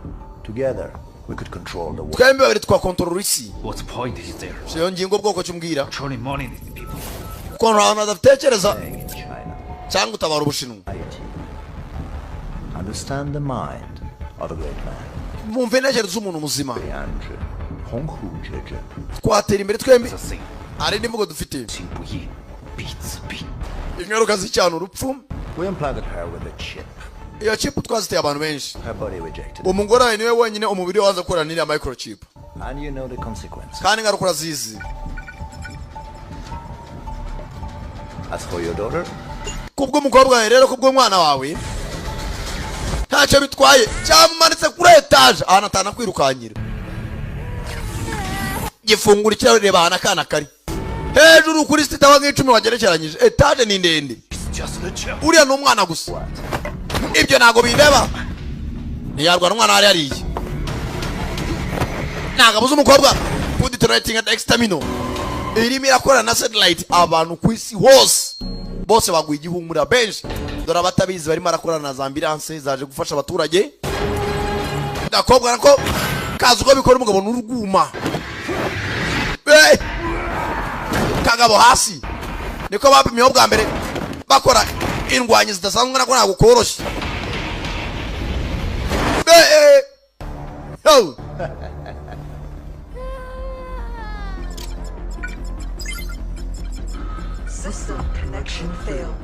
Together, we could control the world. twembi babiri twakontorora isi What point is there? siyo ngingo bwoko cyumbwira Controlling money these people. ukuntu abantu badatekereza cyangwa utabara ubushinwa Understand the mind of a great man. mwumve intekerezo z'umuntu muzima 鸿鹄之志 twatera imbere twembi hari n'imvugo dufite ingaruka z'icyano urupfu We implanted her with a chip. iyo chip twaziteye abantu benshi Her body rejected. umugore wawe niwe wenyine umubiri we wanze gukorana n'iriya microchip And you know the consequence. kandi ingaruka urazizi As for your daughter, kubw'umukobwa wawe rero kubw'umwana wawe ntacyo bitwaye cyamumanitse kuri etaje ahantu atanakwirukanyira gifungura ikirahure reba ahantu akana kari hejuru kuri sita wa nk'icumi wagerekeranyije etaje ni ndende uriya ni umwana gusa ibyo ntabwo bindeba ntiyarwana umwana wari yariye ntabwo abuze umukobwa put it writing at extamino irimo irakorana na satellite abantu ku isi hose bose baguye igihumura benshi dore abatabizi barimo arakorana na za ambulance zaje gufasha abaturage gakobwa nako kazi uko bikora umugabo n'uruguma kagabo hasi niko bapimyeho bwa mbere bakora indwanyi zidasanzwe nako ntabwo koroshye System connection failed.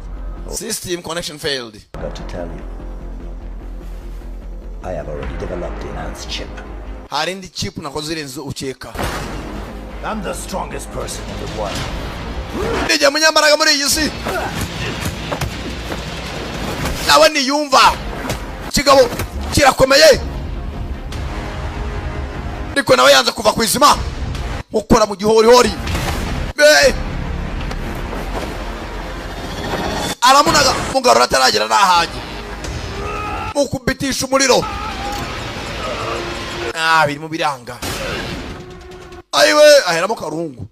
System connection failed. got to tell you, I have already developed the enhanced chip. hari indi chip nakoze irenze ukeka I'm the strongest person in the world. nijya munyambaraga muri iyi si nawe niyumva kigabo kirakomeye ariko nawe yanze kuva ku izima ukora mu gihorihori aramunaga mugarura ataragera n'ahajye mukubitisha umuriro biri mu biranga ayiwe aheramo karungu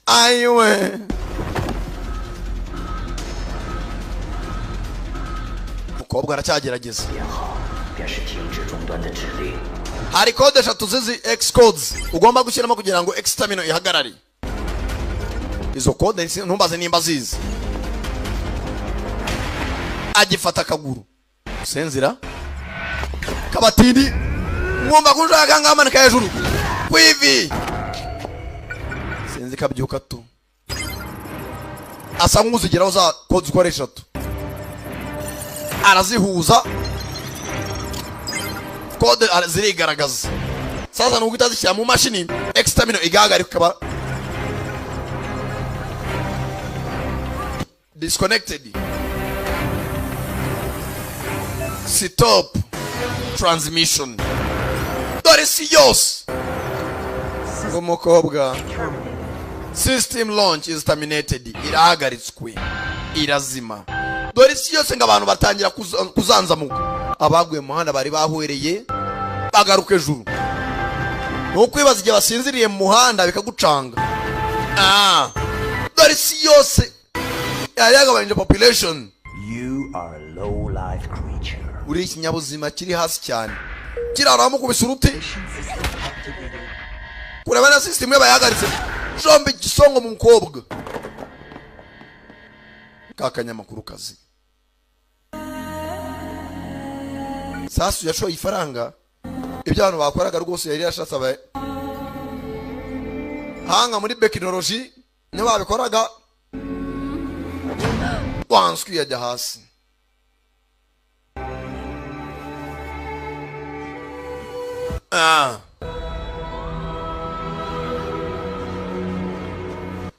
ayiwe mukobwa aracyagerageza hari kode eshatu zizi X codes ugomba gushyiramo kugira ngo extamino ihagarare izo kode ntumbaze nimba zizi agifata akaguru senzira kabatindi mwumva kunjaka ngamanika hejuru kwivi senzi kabyuka tu asa nk'uzigeraho za kode zikora eshatu arazihuza kode zirigaragaza sasa nuko itazishyira mu mashini extamino igahagarika ikaba disconnected. Stop transmission. Dore si yose umukobwa system launch is terminated. Irahagaritswe irazima. Dore si yose ngo abantu batangira kuzanzamuka abaguye mu muhanda bari bahwereye bagaruka ejuru nukwibaza igihe basinziriye mu muhanda bikagucanga dore si yose yagabanyije population. You are a low life creature. Uri ikinyabuzima kiri hasi cyane kiraramo kubisa uruti kureba na system ye bayagaritse jombe gisongo mu mukobwa kakanyamakuru kazi. Sasu yashoye ifaranga ibyo abantu bakoraga rwose yari yashatse abaye hanga muri technology ne babikoraga wanswi yajya hasi.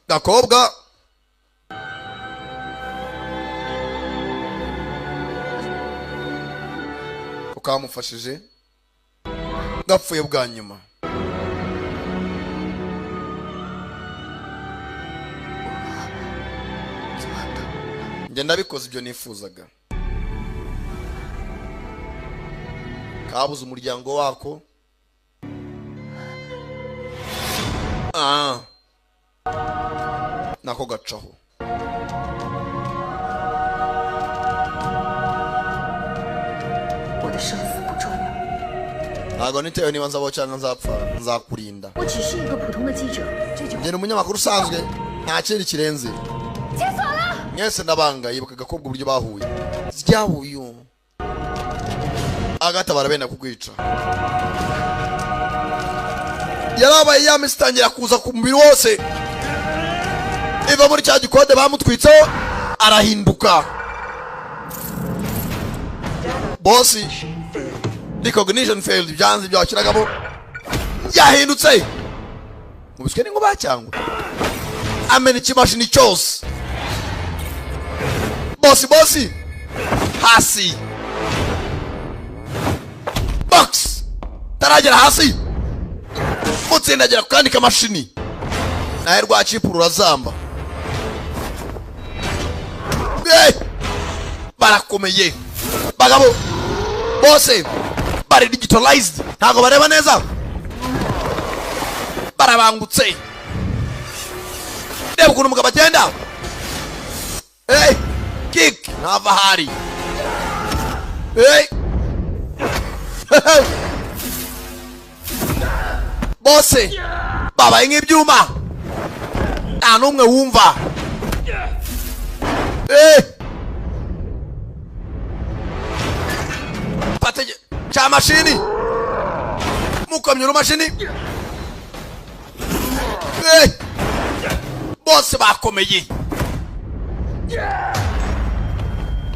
Gakobwa ukamufashije gapfuye bwa nyuma. Njye ndabikoze ibyo nifuzaga. Kabuze umuryango wako. Nako gacaho. Ntago nitewe niba nzabaho cyangwa nzapfa nzakurinda. Njye ni umunyamakuru usanzwe nta kindi kirenze. Mwese ndabanga yibuka Gakobwa uburyo bahuye. Zyahuye. Agatabara bene kugwica. Yarabaye yamistangira kuza ku mubiri wose. Iva muri cya gikode bamutwitseho arahinduka. Bossi recognition failed byanze byakiragamo yahindutse. Mubiswe ni ngo bacyangwa. Amena ikimashini cyose. Bossi hasi. Box taragera hasi. Mutsindagera kandi kamashini. Naye rwacipuru razamba. Barakomeye. Bagabo. Bose bari digitalized. Ntago bareba neza. Barabangutse. Reba ukuntu umugabo agenda. Kick nava hari. Bose baba nk'ibyuma. Nta numwe wumva. Patege cha mashini. Mukamyo mashini. Bose bakomeye.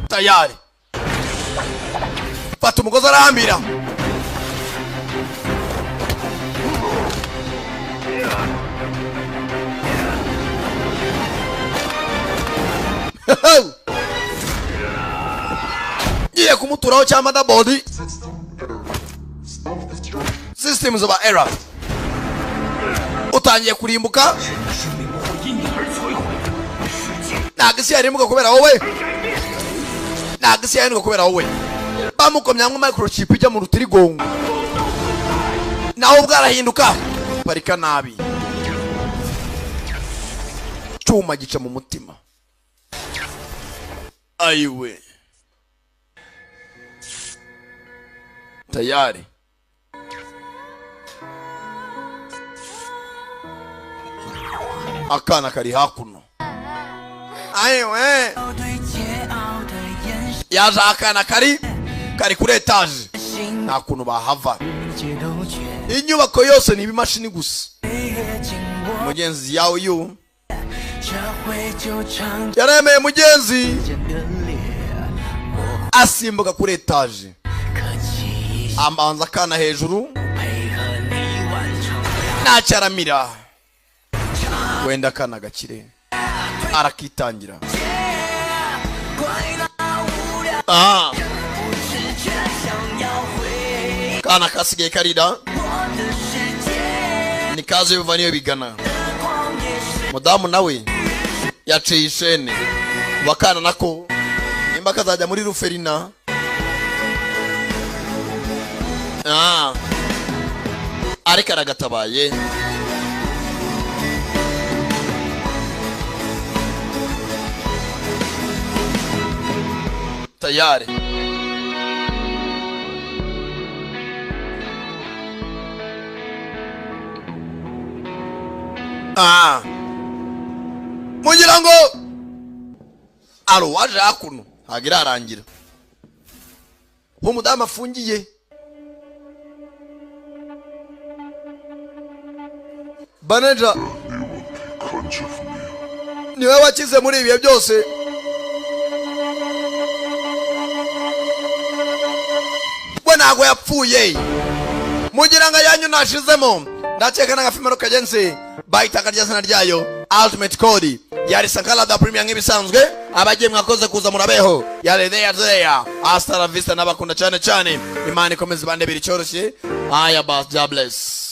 Tayari. Fata umugozi arahambira. Niye kumuturaho cyangwa motherboard. Systems of error. Utangiye kurimbuka. Nagisi yarimbuka kubera wowe. Nagisi yarimbuka kubera wowe. Bamukomya nko microchip ijya mu rutirigongo. Naho bwarahinduka. Parika nabi. Cyuma gica mu mutima. Aiwe. Tayari. Akana kari hakuno. Aiwe. Yaje akana kari kuri etage. Nta kuntu bahava. Inyubako yose ni ibimashini gusa. Mugenzi yawe yu. Yaremeye mugenzi. Asimbuka kuri etage. Ambanza kana hejuru. Nacaramira. Wenda kana gakire. Arakitangira. Kana kasigaye karida. Ni kazi bivaniye bigana. Mudamu nawe yaciye ishene. Bakana nako nimba kazajya muri ruferina. Ariko aragatabaye. Tayari. Mugira ngo aro waje hakuno hagira arangira umudamu afungiye Manager niwe wakize muri ibihe byose we ntago yapfuye mugira ngo yanyu nashizemo ndakeka n'agafimero kagenze bahita karya zina ryayo Ultimate Code yari sankara da premium nk'ibisanzwe abagiye mwakoze kuza murabeho yari there hasta la vista n'abakunda cyane Imana ikomeze bande biri cyoroshye aya bas jobless